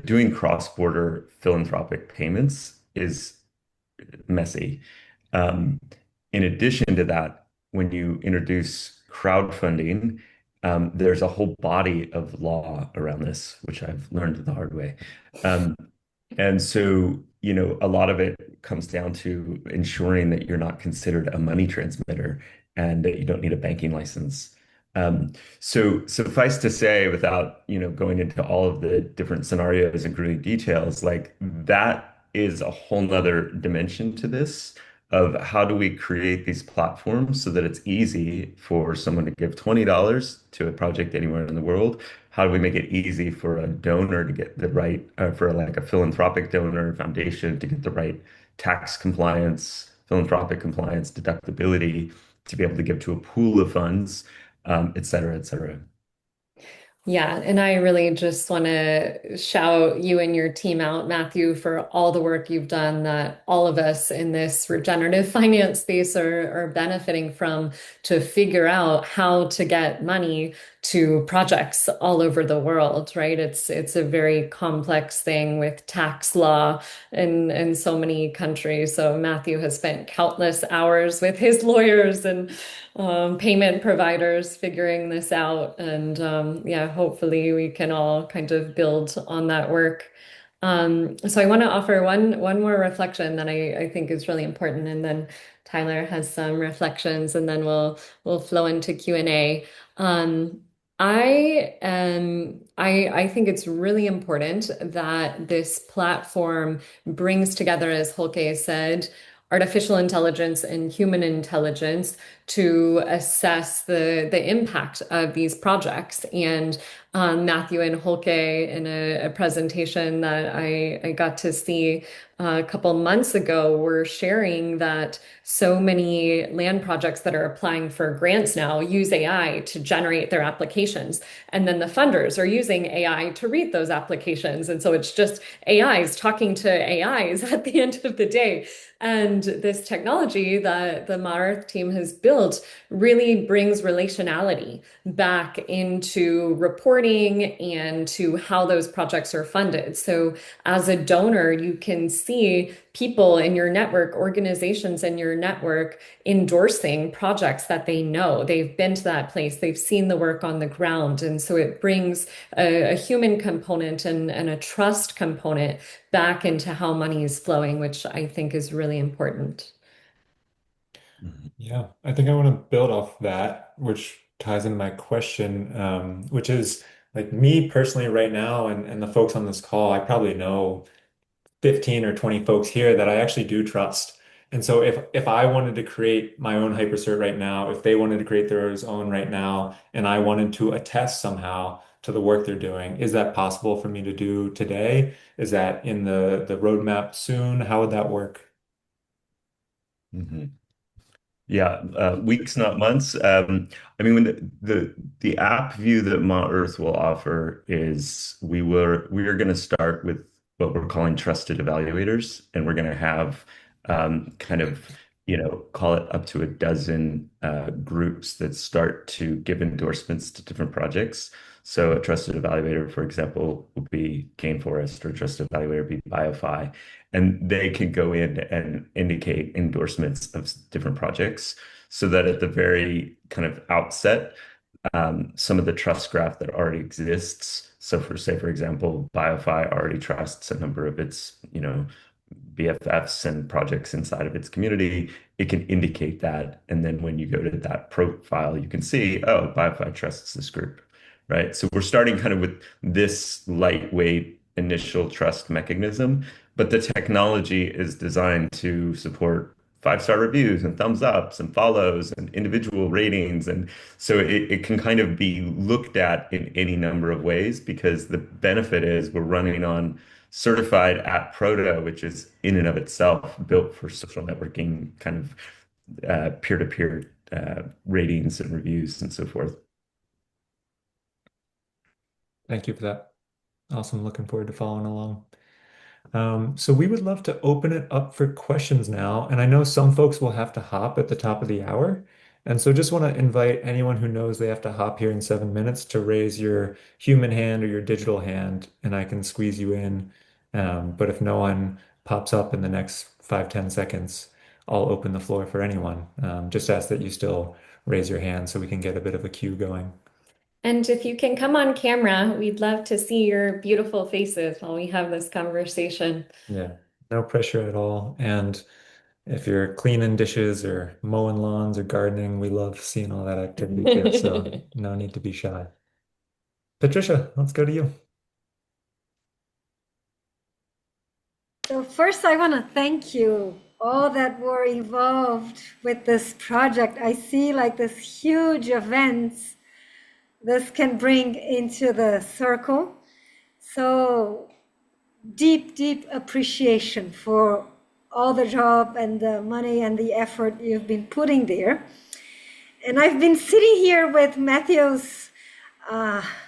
doing cross-border philanthropic payments is messy. Um, in addition to that, when you introduce crowdfunding, there's a whole body of law around this, which I've learned the hard way. Um, and so, a lot of it comes down to ensuring that you're not considered a money transmitter and that you don't need a banking license. So suffice to say, without, going into all of the different scenarios and grueling details, like that is a whole nother dimension to this of how do we create these platforms so that it's easy for someone to give $20 to a project anywhere in the world. How do we make it easy for a donor to get the right, for like a philanthropic donor foundation to get the right tax compliance, philanthropic compliance, deductibility to be able to give to a pool of funds, et cetera, et cetera. Yeah, and I really just want to shout you and your team out, Matthew, for all the work you've done that all of us in this regenerative finance space are benefiting from to figure out how to get money to projects all over the world, right? It's a very complex thing with tax law in so many countries. So Matthew has spent countless hours with his lawyers and payment providers figuring this out. And yeah, hopefully we can all kind of build on that work. So I want to offer one more reflection that I think is really important, and then Tyler has some reflections, and then we'll flow into Q&A. Um, I think it's really important that this platform brings together, as Holke said, artificial intelligence and human intelligence to assess the impact of these projects. And Matthew and Holke in a presentation that I got to see a couple months ago were sharing that so many land projects that are applying for grants now use AI to generate their applications. And then the funders are using AI to read those applications. And so it's just AIs talking to AIs at the end of the day. And this technology that the Marth team has built really brings relationality back into reporting and to how those projects are funded. So as a donor, you can see people in your network, organizations in your network endorsing projects that they know. They've been to that place, they've seen the work on the ground. And so it brings a human component and a trust component back into how money is flowing, which I think is really important. Mhm. Yeah, I think I want to build off that, which ties into my question, which is like me personally right now, and the folks on this call, I probably know 15 or 20 folks here that I actually do trust. And so if I wanted to create my own hypercert right now, if they wanted to create their own right now, and I wanted to attest somehow to the work they're doing. Is that possible for me to do today? Is that in the roadmap soon? How would that work? Mhm. Yeah, weeks, not months. I mean, when the app view that Ma Earth will offer is we are going to start with what we're calling trusted evaluators, and we're going to have kind of call it up to a dozen groups that start to give endorsements to different projects. So a trusted evaluator, for example, will be Cane Forest, or a trusted evaluator would be BioFi, and they can go in and indicate endorsements of different projects so that at the very kind of outset, some of the trust graph that already exists. So for say, for example, BioFi already trusts a number of its, BFFs and projects inside of its community. It can indicate that. And then when you go to that profile, you can see, oh, BioFi trusts this group, right? So we're starting kind of with this lightweight initial trust mechanism, but the technology is designed to support five-star reviews and thumbs ups and follows and individual ratings. And so it can kind of be looked at in any number of ways, because the benefit is we're running on certified app proto, which is in and of itself built for social networking, kind of peer-to-peer ratings and reviews and so forth. Thank you for that. Awesome. Looking forward to following along. So we would love to open it up for questions now. And I know some folks will have to hop at the top of the hour. And so just want to invite anyone who knows they have to hop here in 7 minutes to raise your human hand or your digital hand, and I can squeeze you in. But if no one pops up in the next 5, 10 seconds, I'll open the floor for anyone. Just ask that you still raise your hand so we can get a bit of a queue going. And if you can come on camera, we'd love to see your beautiful faces while we have this conversation. Yeah, no pressure at all. And if you're cleaning dishes or mowing lawns or gardening, we love seeing all that activity too. So no need to be shy. Patricia, let's go to you. So first, I want to thank you all that were involved with this project. I see like this huge events this can bring into the circle. So deep, deep appreciation for all the job and the money and the effort you've been putting there. And I've been sitting here with Matthew's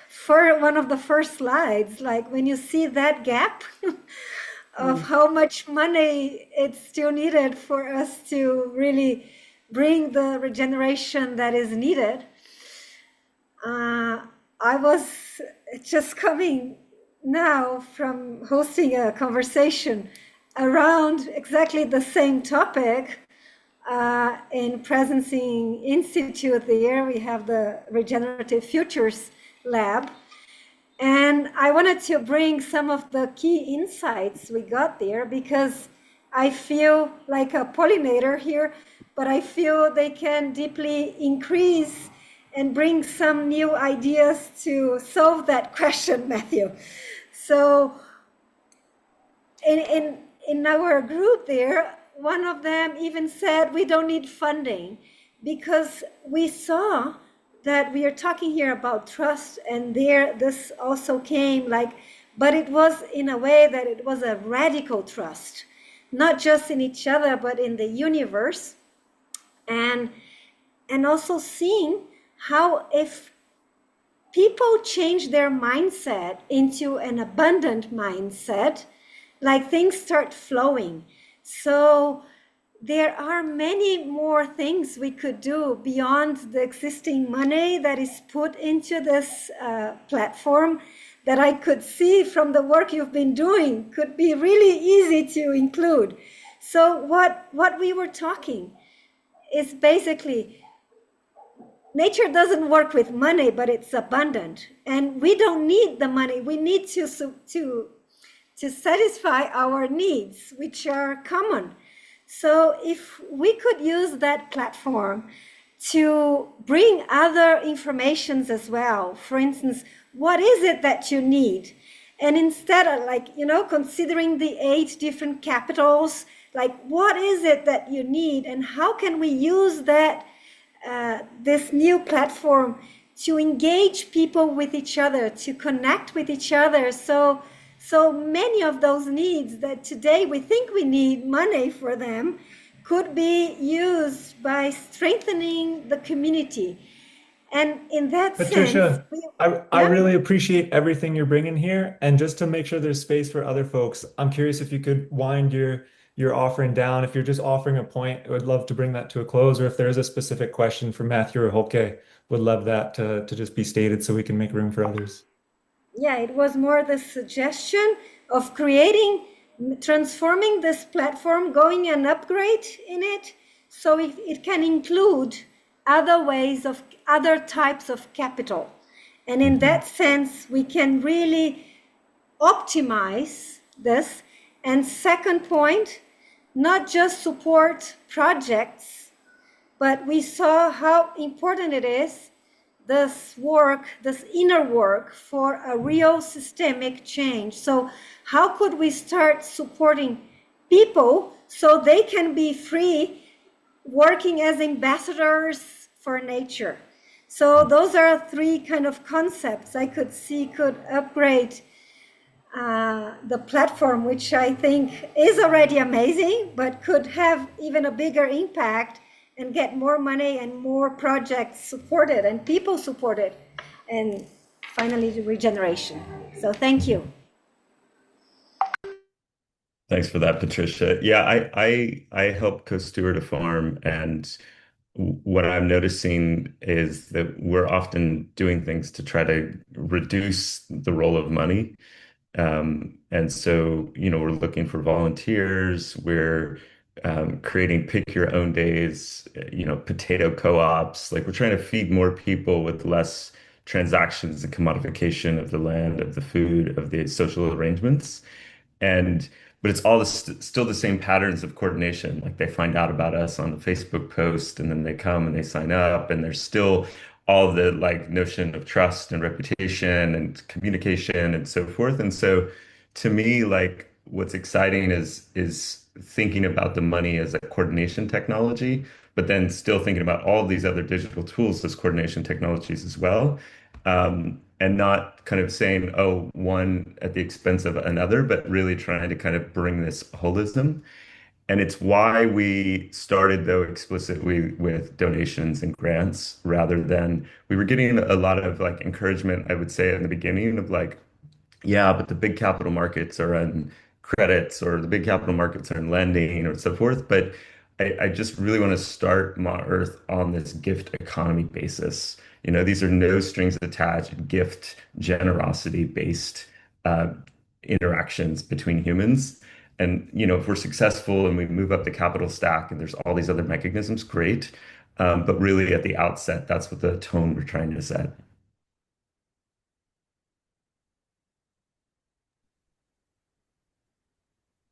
for one of the first slides, like when you see that gap of how much money it's still needed for us to really bring the regeneration that is needed. I was just coming now from hosting a conversation around exactly the same topic in Presencing Institute there. We have the Regenerative Futures Lab. And I wanted to bring some of the key insights we got there, because I feel like a pollinator here, but I feel they can deeply increase and bring some new ideas to solve that question, Matthew. So in our group there, one of them even said we don't need funding, because we saw that we are talking here about trust, and there this also came like, but it was in a way that it was a radical trust, not just in each other, but in the universe. And also seeing how if people change their mindset into an abundant mindset, like things start flowing. So there are many more things we could do beyond the existing money that is put into this platform, that I could see from the work you've been doing could be really easy to include. So what we were talking is basically, nature doesn't work with money, but it's abundant. And we don't need the money. We need to satisfy our needs, which are common. So if we could use that platform to bring other informations as well, for instance, what is it that you need? And instead of like, considering the 8 different capitals, like what is it that you need, and how can we use that, this new platform to engage people with each other, to connect with each other. So many of those needs that today we think we need money for them could be used by strengthening the community. And in that sense, Patricia, I yeah. really appreciate everything you're bringing here. And just to make sure there's space for other folks, I'm curious if you could wind your offering down. If you're just offering a point, I would love to bring that to a close. Or if there is a specific question for Matthew or Holke, would love that to just be stated so we can make room for others. Yeah, it was more the suggestion of transforming this platform, going an upgrade in it, so it can include other ways of other types of capital. And in Mhm. that sense, we can really optimize this. And second point, not just support projects, but we saw how important it is, this work, this inner work for a real systemic change. So how could we start supporting people so they can be free working as ambassadors for nature? So those are three kind of concepts I could see could upgrade the platform, which I think is already amazing, but could have even a bigger impact and get more money and more projects supported and people supported. And finally, the regeneration. So thank you. Thanks for that, Patricia. Yeah, I help co-steward a farm, and what I'm noticing is that we're often doing things to try to reduce the role of money. And so, we're looking for volunteers. We're creating pick your own days, potato co-ops. Like we're trying to feed more people with less transactions and commodification of the land, of the food, of the social arrangements. And but it's all still the same patterns of coordination. Like they find out about us on the Facebook post, and then they come and they sign up, and there's still all the like notion of trust and reputation and communication and so forth. And so to me, like what's exciting is thinking about the money as a coordination technology, but then still thinking about all of these other digital tools as coordination technologies as well. And not kind of saying, oh, one at the expense of another, but really trying to kind of bring this holism. And it's why we started, though, explicitly with donations and grants rather than we were getting a lot of like encouragement, I would say, in the beginning of like, yeah, but the big capital markets are in credits or the big capital markets are in lending or so forth. But I just really want to start Ma Earth on this gift economy basis. These are no strings attached, gift generosity based uh, interactions between humans. And, if we're successful and we move up the capital stack and there's all these other mechanisms, great. But really at the outset, that's what the tone we're trying to set.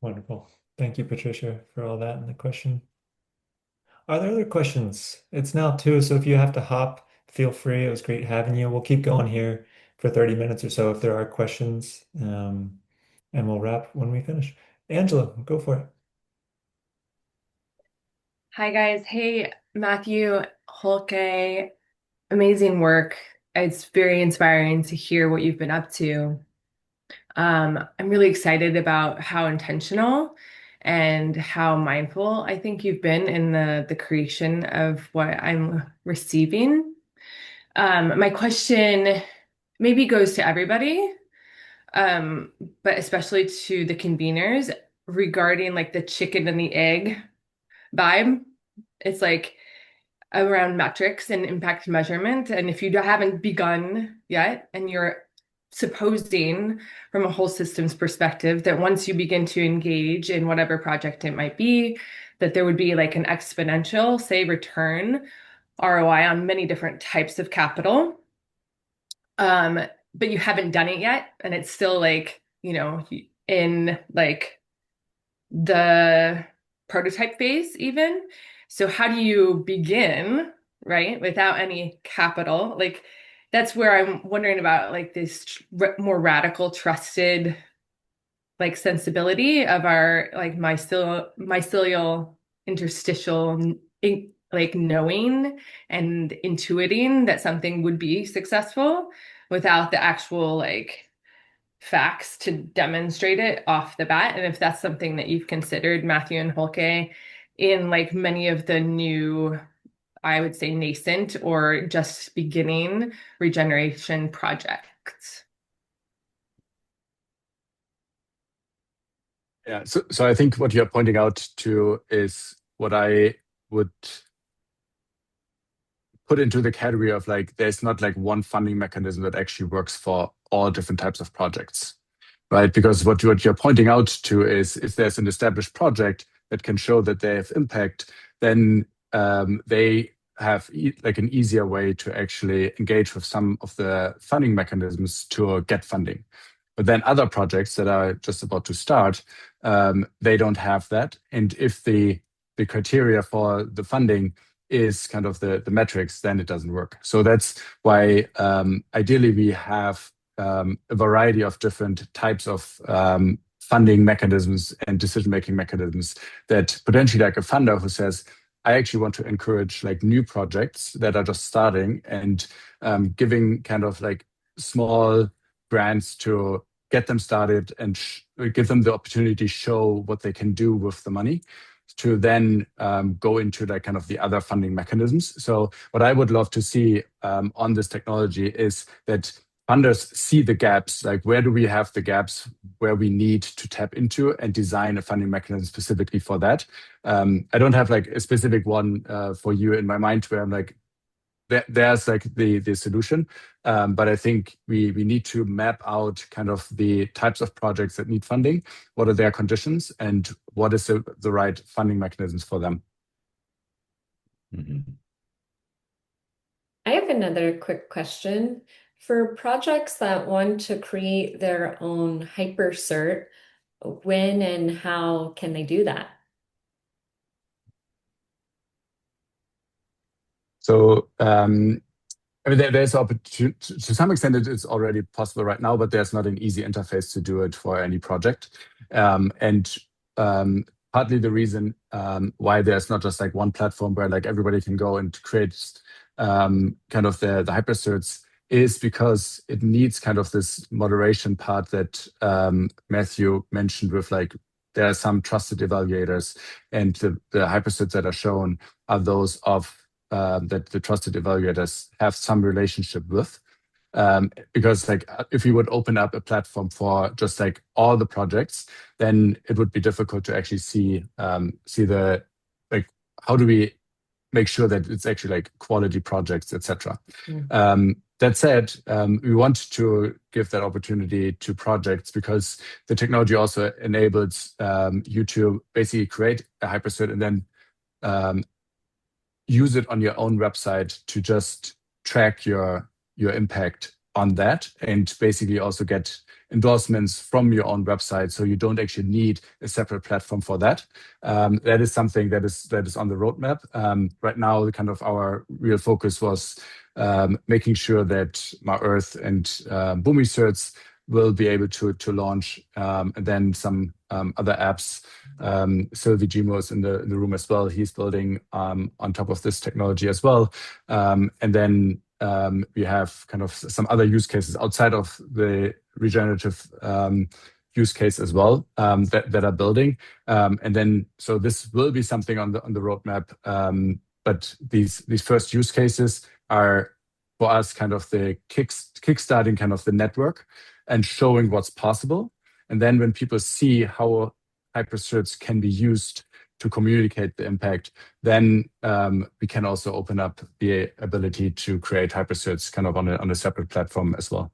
Wonderful. Thank you, Patricia, for all that and the question. Are there other questions? It's now 2, so if you have to hop, feel free. It was great having you. We'll keep going here for 30 minutes or so if there are questions, and we'll wrap when we finish. Angela, go for it. Hi guys. Hey, Matthew, Holke, amazing work. It's very inspiring to hear what you've been up to. I'm really excited about how intentional and how mindful I think you've been in the creation of what I'm receiving. My question maybe goes to everybody, um, but especially to the conveners regarding like the chicken and the egg vibe. It's like around metrics and impact measurement. And if you haven't begun yet and you're supposing from a whole systems perspective that once you begin to engage in whatever project it might be, that there would be like an exponential, say, return ROI on many different types of capital. Um, but you haven't done it yet. And it's still like, in like the prototype phase even. So how do you begin, right, without any capital? Like that's where I'm wondering about like this more radical trusted like sensibility of our like mycelial interstitial like knowing and intuiting that something would be successful without the actual like facts to demonstrate it off the bat. And if that's something that you've considered, Matthew and Holke, in like many of the new, I would say nascent or just beginning regeneration projects. Yeah, so I think what you're pointing out to is what I would put into the category of like there's not like one funding mechanism that actually works for all different types of projects, right? Because what you're pointing out to is if there's an established project that can show that they have impact, then they have like an easier way to actually engage with some of the funding mechanisms to get funding. But then other projects that are just about to start, they don't have that. And if the criteria for the funding is kind of the metrics, then it doesn't work. So that's why ideally we have a variety of different types of funding mechanisms and decision-making mechanisms that potentially like a funder who says, I actually want to encourage like new projects that are just starting and giving kind of like small grants to get them started and give them the opportunity to show what they can do with the money to then go into like kind of the other funding mechanisms. So what I would love to see on this technology is that funders see the gaps, like where do we have the gaps where we need to tap into and design a funding mechanism specifically for that. I don't have like a specific one for you in my mind where I'm like, there's like the solution. But I think we need to map out kind of the types of projects that need funding, what are their conditions, and what is the right funding mechanisms for them. Mhm. I have another quick question. For projects that want to create their own hypercert, when and how can they do that? So I mean, there's opportunity to some extent. It's already possible right now, but there's not an easy interface to do it for any project. And partly the reason why there's not just like one platform where like everybody can go and create kind of the hypercerts is because it needs kind of this moderation part that Matthew mentioned with like there are some trusted evaluators, and the hypercerts that are shown are those of that the trusted evaluators have some relationship with. Because like if you would open up a platform for just like all the projects, then it would be difficult to actually see the like how do we make sure that it's actually like quality projects, etc. That said, we want to give that opportunity to projects because the technology also enables you to basically create a hypercert and then use it on your own website to just track your impact on that and basically also get endorsements from your own website, so you don't actually need a separate platform for that. That is something that is on the roadmap. Right now, kind of our real focus was making sure that My Earth and Boomi will be able to launch, and then some other apps. Sylvie Gimo is in the room as well. He's building on top of this technology as well. And then we have kind of some other use cases outside of the regenerative use case as well that are building. And then so this will be something on the roadmap. But these first use cases are for us kind of the kickstarting kind of the network and showing what's possible. And then when people see how hypercerts can be used to communicate the impact, then we can also open up the ability to create hypercerts kind of on a separate platform as well.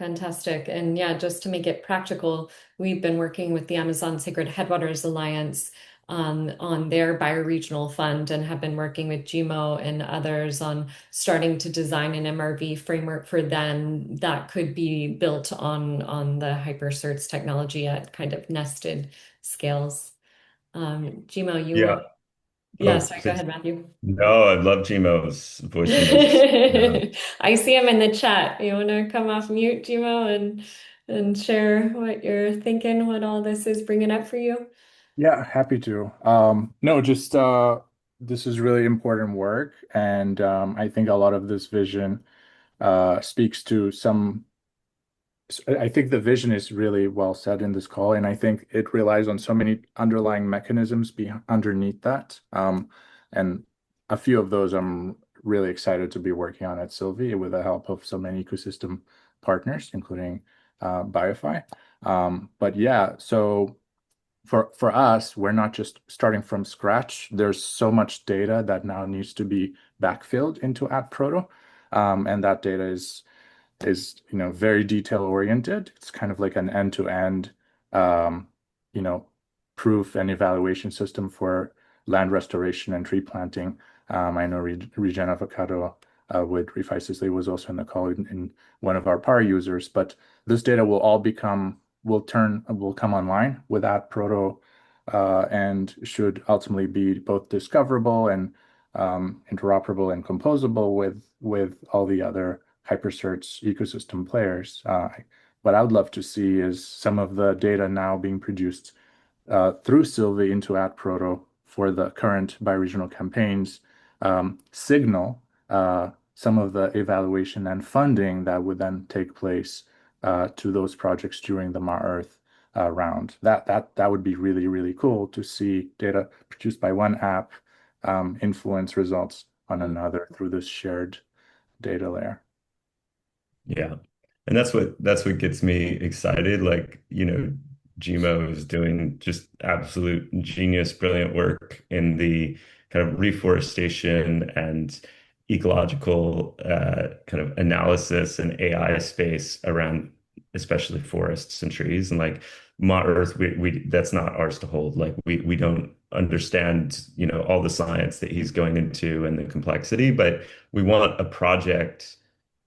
Fantastic. And yeah, just to make it practical, we've been working with the Amazon Sacred Headwaters Alliance on their bioregional fund and have been working with GMO and others on starting to design an MRV framework for them that could be built on the HyperCerts technology at kind of nested scales. GMO, you Yeah. want? Yeah, Oh, sorry, go please. ahead, Matthew. No, I love Gmo's voice memos. I see him in the chat. You want to come off mute, Gmo, and share what you're thinking, what all this is bringing up for you? Yeah, happy to. No, just this is really important work, and I think a lot of this vision speaks to some. I think the vision is really well said in this call, and I think it relies on so many underlying mechanisms be underneath that. And a few of those I'm really excited to be working on at Sylvie with the help of so many ecosystem partners, including BioFi. But yeah, so for us, we're not just starting from scratch. There's so much data that now needs to be backfilled into AdProto, and that data is very detail oriented. It's kind of like an end-to-end um, you know proof and evaluation system for land restoration and tree planting. I know Regen Avocado with Refi Sisley was also in the call in one of our power users, but this data will all will come online with that proto and should ultimately be both discoverable and interoperable and composable with all the other Hypercerts ecosystem players. What I would love to see is some of the data now being produced through Sylvie into AdProto for the current bioregional campaigns signal some of the evaluation and funding that would then take place to those projects during the Ma-Earth round. That would be really, really cool to see data produced by one app influence results on another through this shared data layer. Yeah. And that's what gets me excited. Like, Gmo is doing just absolute genius, brilliant work in the kind of reforestation and ecological kind of analysis and AI space around especially forests and trees. And like Ma Earth, we that's not ours to hold. Like we don't understand, all the science that he's going into and the complexity, but we want a project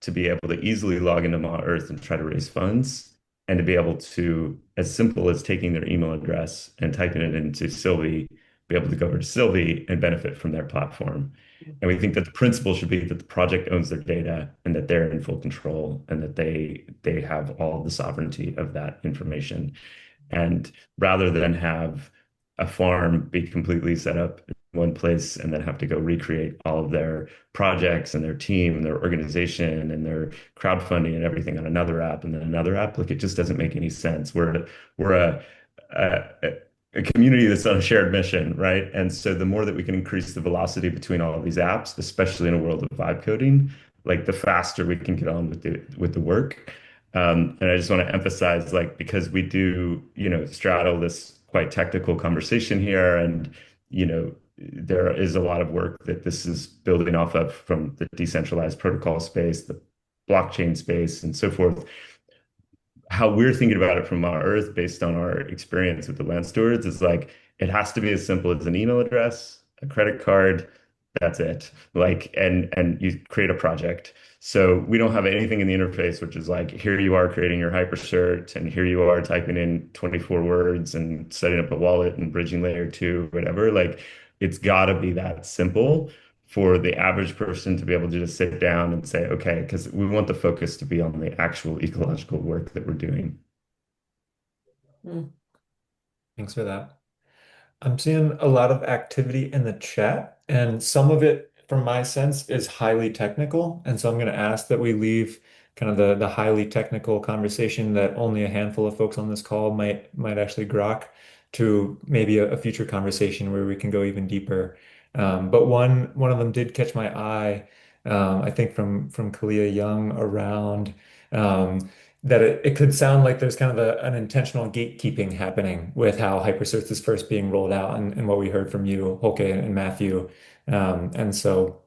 to be able to easily log into Ma Earth and try to raise funds, and to be able to, as simple as taking their email address and typing it into Sylvie, be able to go over to Sylvie and benefit from their platform. And we think that the principle should be that the project owns their data and that they're in full control and that they have all the sovereignty of that information. And rather than have a farm be completely set up in one place and then have to go recreate all of their projects and their team and their organization and their crowdfunding and everything on another app and then another app, like it just doesn't make any sense. We're a community that's on a shared mission, right? And so the more that we can increase the velocity between all of these apps, especially in a world of vibe coding, like the faster we can get on with the work. And I just want to emphasize, like, because we do, straddle this quite technical conversation here, and there is a lot of work that this is building off of from the decentralized protocol space, the blockchain space, and so forth. How we're thinking about it from our Earth, based on our experience with the land stewards, is like it has to be as simple as an email address, a credit card. That's it. Like, and you create a project. So we don't have anything in the interface, which is like, here you are creating your hypercert, and here you are typing in 24 words and setting up a wallet and bridging layer two, whatever. Like, it's got to be that simple for the average person to be able to just sit down and say, okay, because we want the focus to be on the actual ecological work that we're doing. Mm. Thanks for that. I'm seeing a lot of activity in the chat, and some of it, from my sense, is highly technical. And so I'm going to ask that we leave kind of the highly technical conversation that only a handful of folks on this call might actually grok, to maybe a future conversation where we can go even deeper. But one of them did catch my eye, I think from Kalia Young, around that it could sound like there's kind of an intentional gatekeeping happening with how Hypercerts is first being rolled out, and what we heard from you, Holke and Matthew. And so,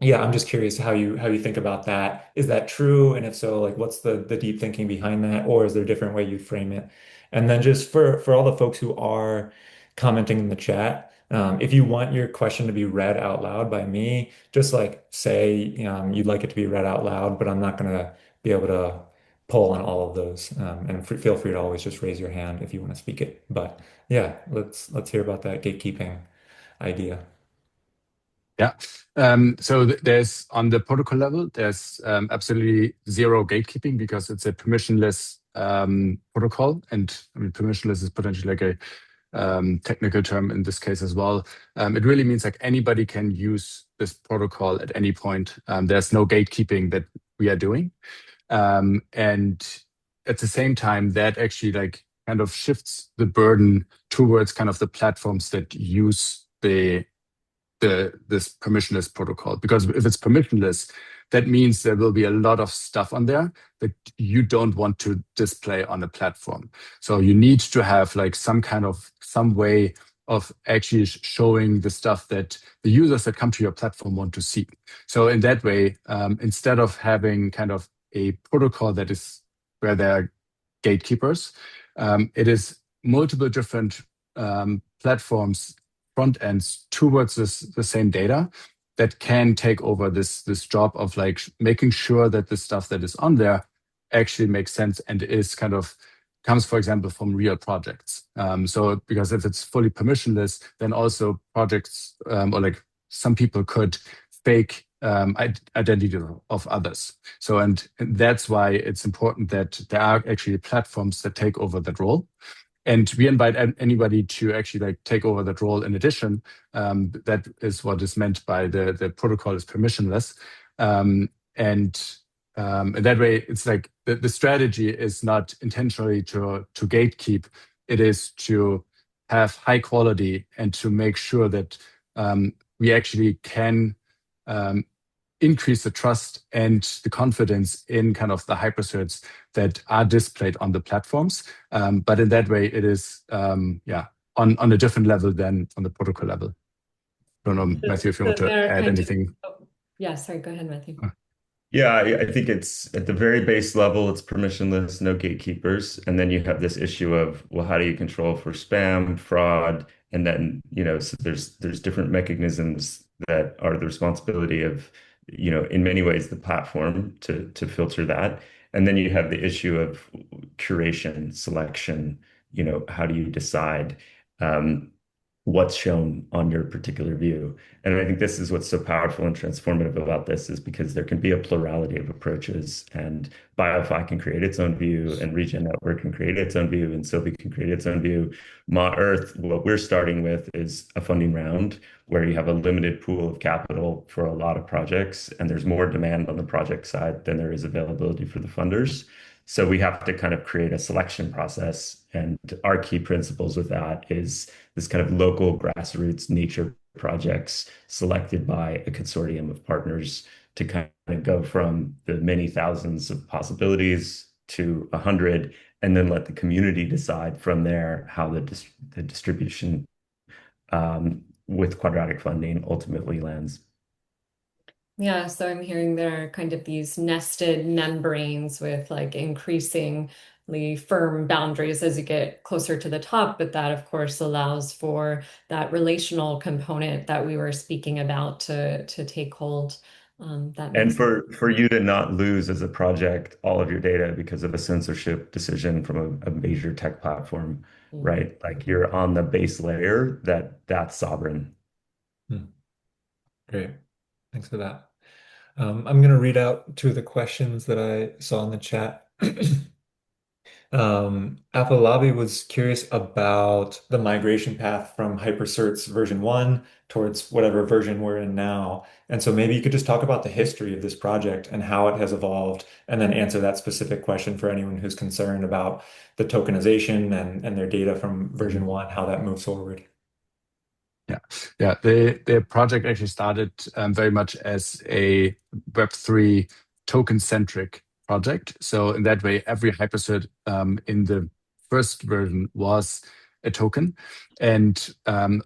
yeah, I'm just curious how you think about that. Is that true? And if so, like, what's the deep thinking behind that? Or is there a different way you frame it? And then just for all the folks who are commenting in the chat, if you want your question to be read out loud by me, just like say you'd like it to be read out loud, but I'm not going to be able to pull on all of those. And feel free to always just raise your hand if you want to speak it. But yeah, let's hear about that gatekeeping idea. Yeah. So there's, on the protocol level, there's absolutely zero gatekeeping, because it's a permissionless protocol. And I mean, permissionless is potentially like technical term in this case as well. It really means like anybody can use this protocol at any point. There's no gatekeeping that we are doing. And at the same time, that actually like kind of shifts the burden towards kind of the platforms that use this permissionless protocol. Because if it's permissionless, that means there will be a lot of stuff on there that you don't want to display on a platform. So you need to have like some way of actually showing the stuff that the users that come to your platform want to see. So in that way, instead of having kind of a protocol that is where there are gatekeepers, it is multiple different platforms, front ends towards the same data that can take over this job of like making sure that the stuff that is on there actually makes sense and is kind of comes, for example, from real projects. So because if it's fully permissionless, then also projects or like some people could fake identity of others. So and that's why it's important that there are actually platforms that take over that role. And we invite anybody to actually like take over that role in addition. That is what is meant by the protocol is permissionless. And in that way, it's like the strategy is not intentionally to gatekeep. It is to have high quality and to make sure that we actually can increase the trust and the confidence in kind of the hypercerts that are displayed on the platforms. But in that way, it is on a different level than on the protocol level. I don't know, Matthew, if you want to add anything. Yeah, sorry, go ahead, Matthew. Yeah, I think it's at the very base level, it's permissionless, no gatekeepers. And then you have this issue of, well, how do you control for spam, fraud? And then, so there's different mechanisms that are the responsibility of, in many ways, the platform to filter that. And then you have the issue of curation, selection, how do you decide what's shown on your particular view? And I think this is what's so powerful and transformative about this is because there can be a plurality of approaches, and BioFi can create its own view, and Regen Network can create its own view, and Sylvie can create its own view. Ma Earth, what we're starting with is a funding round where you have a limited pool of capital for a lot of projects, and there's more demand on the project side than there is availability for the funders. So we have to kind of create a selection process. And our key principles with that is this kind of local grassroots nature projects selected by a consortium of partners to kind of go from the many thousands of possibilities to 100, and then let the community decide from there how the distribution with quadratic funding ultimately lands. Yeah, so I'm hearing there are kind of these nested membranes with like increasingly firm boundaries as you get closer to the top, but that of course allows for that relational component that we were speaking about to take hold. That And makes for you to not lose as a project all of your data because of a censorship decision from a major tech platform, sense. right? Like you're on the base layer that's sovereign. Great. Thanks for that. I'm going to read out two of the questions that I saw in the chat. Afolabi was curious about the migration path from Hypercerts version 1 towards whatever version we're in now. And so maybe you could just talk about the history of this project and how it has evolved, and then answer that specific question for anyone who's concerned about the tokenization and their data from version 1, how that moves forward. Yeah. The project actually started very much as a Web3 token-centric project. So in that way, every hypercert in the first version was a token. And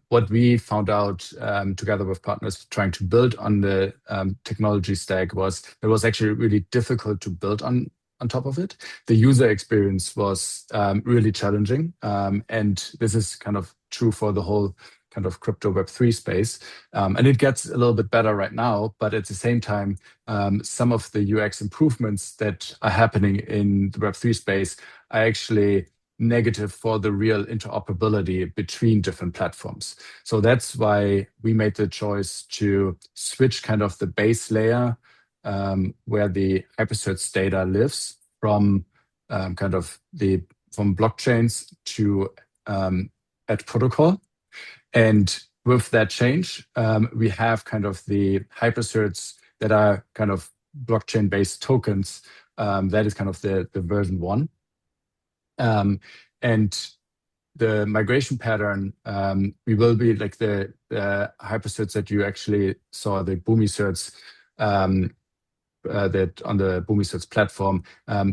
what we found out together with partners trying to build on the technology stack was it was actually really difficult to build on top of it. The user experience was really challenging. And this is kind of true for the whole kind of crypto Web3 space. And it gets a little bit better right now, but at the same time, some of the UX improvements that are happening in the Web3 space are actually negative for the real interoperability between different platforms. So that's why we made the choice to switch kind of the base layer where the Hypercerts data lives from from blockchains to at protocol. And with that change, we have kind of the hypercerts that are kind of blockchain-based tokens. That is kind of the version one. And the migration pattern, we will be like the hypercerts that you actually saw, the Boomi certs, that on the Boomi certs platform,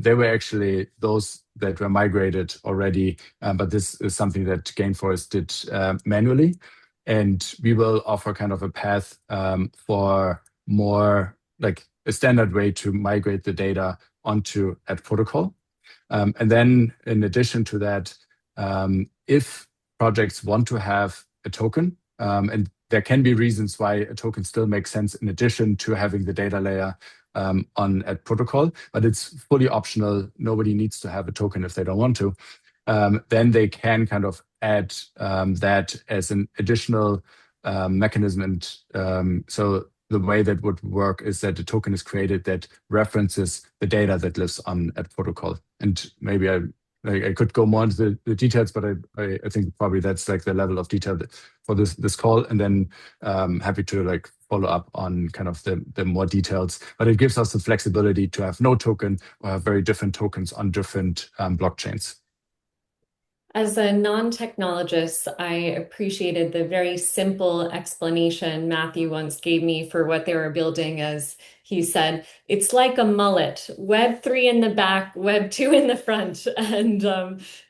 they were actually those that were migrated already, but this is something that Gainforce did manually. And we will offer kind of a path for more like a standard way to migrate the data onto at protocol. And then in addition to that, if projects want to have a token, and there can be reasons why a token still makes sense in addition to having the data layer on at protocol, but it's fully optional. Nobody needs to have a token if they don't want to. Then they can kind of add that as an additional mechanism. And so the way that would work is that a token is created that references the data that lives on at protocol. And maybe I could go more into the details, but I think probably that's like the level of detail for this call. And then happy to like follow up on kind of the more details. But it gives us the flexibility to have no token or have very different tokens on different blockchains. As a non-technologist, I appreciated the very simple explanation Matthew once gave me for what they were building. As he said, it's like a mullet, Web3 in the back, Web2 in the front. And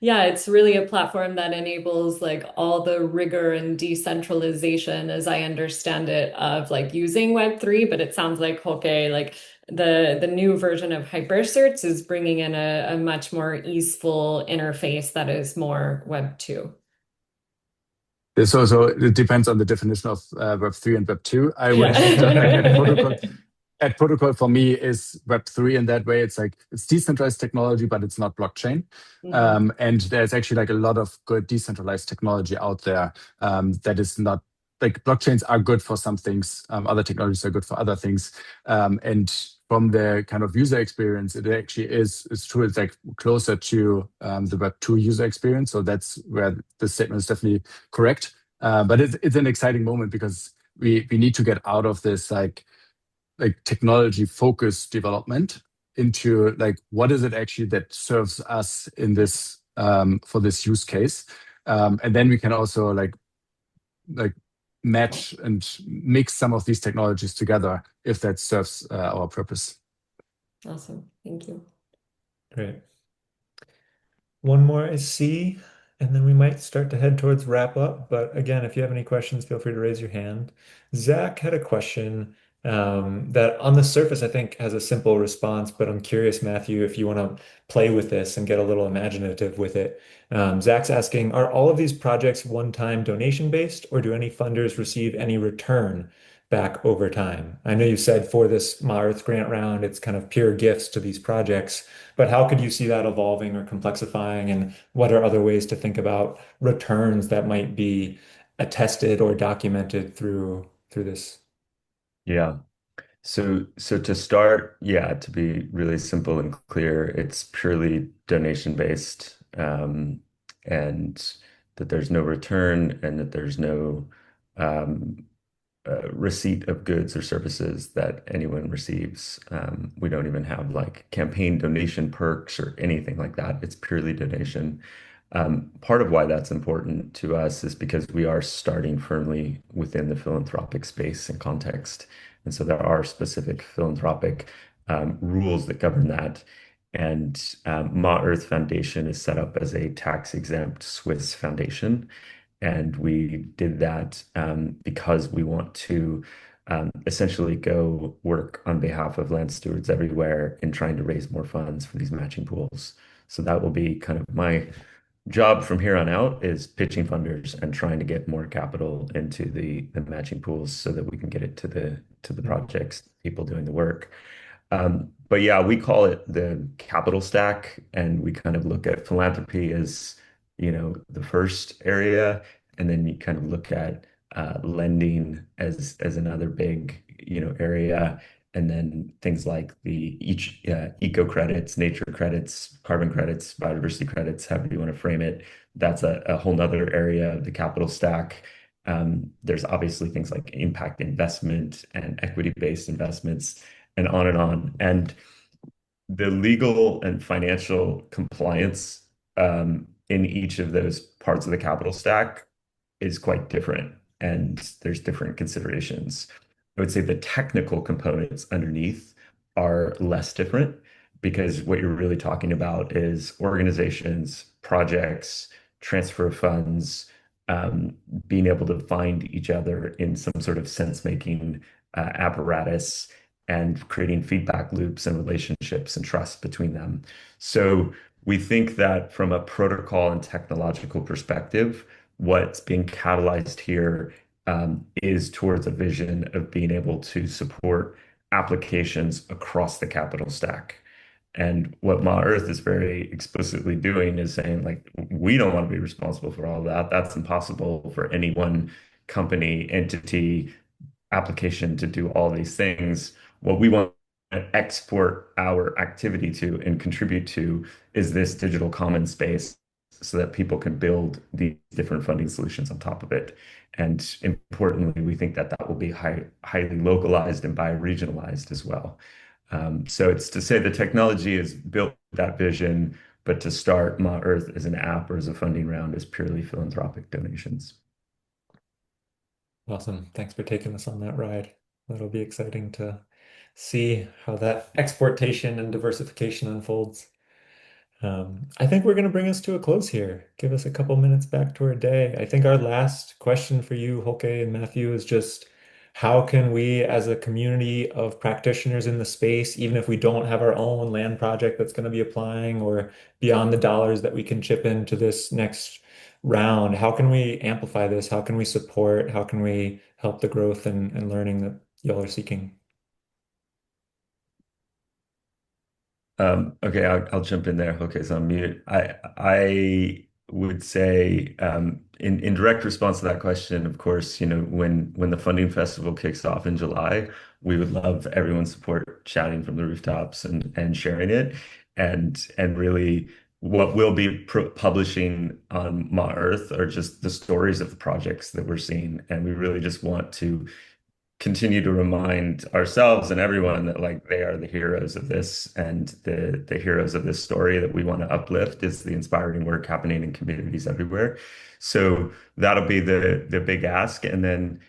yeah, it's really a platform that enables like all the rigor and decentralization, as I understand it, of like using Web3. But it sounds like, okay, like the new version of Hypercerts is bringing in a much more easeful interface that is more Web 2. So it depends on the definition of Web3 and Web2. I would Yeah. at protocol for me is Web3 in that way. It's like it's decentralized technology, but it's not blockchain. Mhm. And there's actually like a lot of good decentralized technology out there that is not like blockchains are good for some things, other technologies are good for other things. And from the kind of user experience, it actually it's true. It's like closer to the Web2 user experience. So that's where the statement is definitely correct. But it's an exciting moment because we need to get out of this like technology focused development into like what is it actually that serves us in this for this use case, and then we can also like match and mix some of these technologies together if that serves our purpose. Awesome. Thank you. Great. One more is C, and then we might start to head towards wrap up. But again, if you have any questions, feel free to raise your hand. Zach had a question that on the surface I think has a simple response, but I'm curious, Matthew, if you want to play with this and get a little imaginative with it. Zach's asking, are all of these projects one-time donation based, or do any funders receive any return back over time? I know you said for this Ma Earth grant round, it's kind of pure gifts to these projects. But how could you see that evolving or complexifying? And what are other ways to think about returns that might be attested or documented through this? Yeah. So to start, yeah, to be really simple and clear, it's purely donation based, and that there's no return and that there's no um, receipt of goods or services that anyone receives. We don't even have like campaign donation perks or anything like that. It's purely donation. Part of why that's important to us is because we are starting firmly within the philanthropic space and context. And so there are specific philanthropic rules that govern that. And Ma Earth Foundation is set up as a tax exempt Swiss foundation. And we did that because we want to essentially go work on behalf of land stewards everywhere in trying to raise more funds for these matching pools. So that will be kind of my job from here on out is pitching funders and trying to get more capital into the matching pools so that we can get it to the Mhm. projects, people doing the work. But yeah, we call it the capital stack, and we kind of look at philanthropy as, the first area, and then you kind of look at lending as another big, area, And then things like each eco credits, nature credits, carbon credits, biodiversity credits, however you want to frame it. That's a whole nother area of the capital stack. There's obviously things like impact investment and equity-based investments and on and on. And the legal and financial compliance in each of those parts of the capital stack is quite different, and there's different considerations. I would say the technical components underneath are less different because what you're really talking about is organizations, projects, transfer of funds, being able to find each other in some sort of sense-making apparatus and creating feedback loops and relationships and trust between them. So we think that from a protocol and technological perspective, what's being catalyzed here is towards a vision of being able to support applications across the capital stack. And what Ma Earth is very explicitly doing is saying, like, we don't want to be responsible for all of that. That's impossible for any one company, entity, application to do all these things. What we want to export our activity to and contribute to is this digital common space so that people can build these different funding solutions on top of it. And importantly, we think that that will be highly localized and bioregionalized as well. So it's to say the technology is built with that vision, but to start Ma Earth as an app or as a funding round is purely philanthropic donations. Awesome. Thanks for taking us on that ride. That'll be exciting to see how that exportation and diversification unfolds. I think we're going to bring us to a close here. Give us a couple minutes back to our day. I think our last question for you, Holke and Matthew, is just how can we, as a community of practitioners in the space, even if we don't have our own land project that's going to be applying or beyond the dollars that we can chip into this next round, how can we amplify this? How can we support? How can we help the growth and learning that y'all are seeking? Okay, I'll jump in there. Okay, so I'm mute. I would say in direct response to that question, of course, when the funding festival kicks off in July, we would love everyone's support shouting from the rooftops and sharing it. And really what we'll be publishing on Ma Earth are just the stories of the projects that we're seeing. And we really just want to continue to remind ourselves and everyone that like they are the heroes of this, and the heroes of this story that we want to uplift is the inspiring work happening in communities everywhere. So that'll be the big ask. And then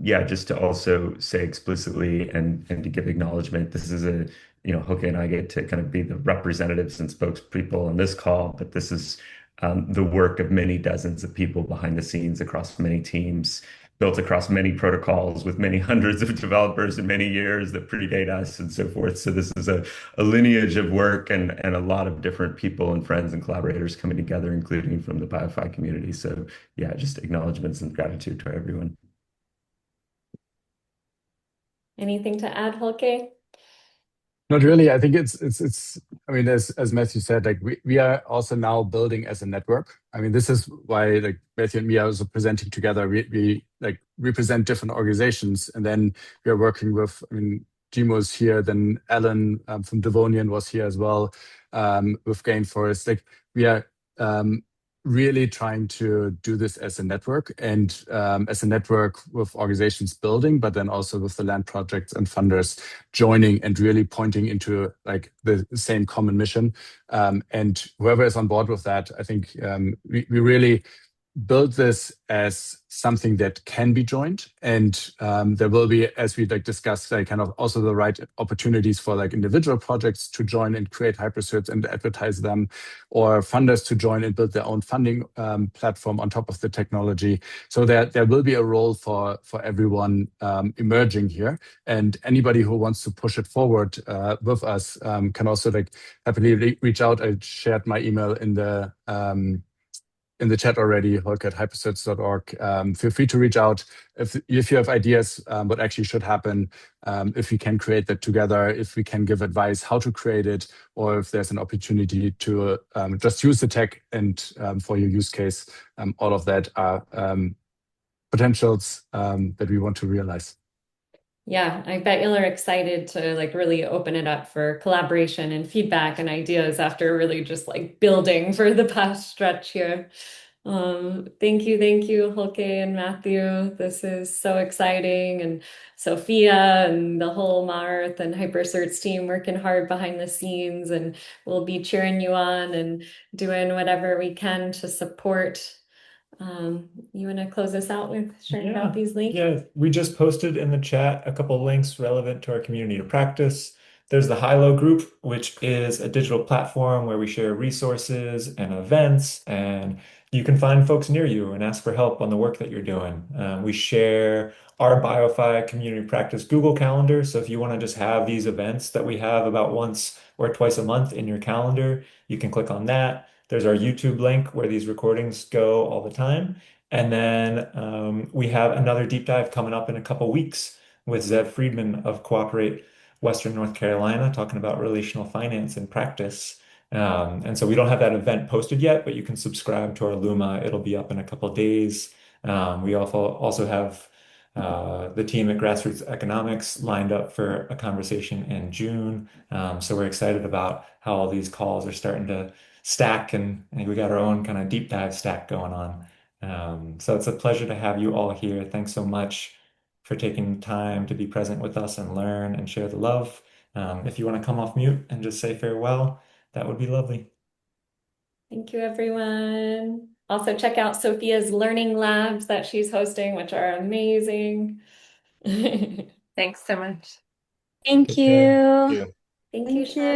yeah, just to also say explicitly and to give acknowledgement, this is Hoke and I get to kind of be the representatives and spokespeople on this call, but this is the work of many dozens of people behind the scenes across many teams, built across many protocols with many hundreds of developers in many years that predate us and so forth. So this is a lineage of work and a lot of different people and friends and collaborators coming together, including from the BioFi community. So yeah, just acknowledgements and gratitude to everyone. Anything to add, Holke? Not really. I think I mean, as Matthew said, like we are also now building as a network. I mean, this is why like Matthew and me are also presenting together. We like represent different organizations, and then we are working with, I mean, Gmo's here, then Alan from Devonian was here as well, with Gainforest. Like we are really trying to do this as a network, and as a network with organizations building, but then also with the land projects and funders joining and really pointing into like the same common mission. And whoever is on board with that, I think we really build this as something that can be joined, and there will be, as we like discussed, like kind of also the right opportunities for like individual projects to join and create hypercerts and advertise them, or funders to join and build their own funding platform on top of the technology. So there will be a role for everyone emerging here, and anybody who wants to push it forward with us can also like happily reach out. I shared my email in the chat already, Holke@hypercerts.org. Feel free to reach out if you have ideas what actually should happen, if we can create that together, if we can give advice how to create it, or if there's an opportunity to just use the tech and for your use case. All of that are potentials that we want to realize. Yeah, I bet y'all are excited to like really open it up for collaboration and feedback and ideas after really just like building for the past stretch here. Thank you, Holke and Matthew. This is so exciting. And Sophia and the whole Marth and Hypercerts team working hard behind the scenes. And we'll be cheering you on and doing whatever we can to support. You want to close us out with sharing about these links? Yeah, we just posted in the chat a couple links relevant to our community to practice. There's the Hilo group, which is a digital platform where we share resources and events, and you can find folks near you and ask for help on the work that you're doing. We share our BioFi community practice Google Calendar. So if you want to just have these events that we have about once or twice a month in your calendar, you can click on that. There's our YouTube link where these recordings go all the time. And then we have another deep dive coming up in a couple weeks with Zev Friedman of Cooperate Western North Carolina, talking about relational finance in practice. And so we don't have that event posted yet, but you can subscribe to our Luma. It'll be up in a couple days. We also have the team at Grassroots Economics lined up for a conversation in June. So we're excited about how all these calls are starting to stack, and I think we got our own kind of deep dive stack going on. So it's a pleasure to have you all here. Thanks so much for taking time to be present with us and learn and share the love. If you want to come off mute and just say farewell, that would be lovely. Thank you, everyone. Also, check out Sophia's learning labs that she's hosting, which are amazing. Thanks so much. Thank Take care. you. Yeah. Thank you, Thank Sean. you.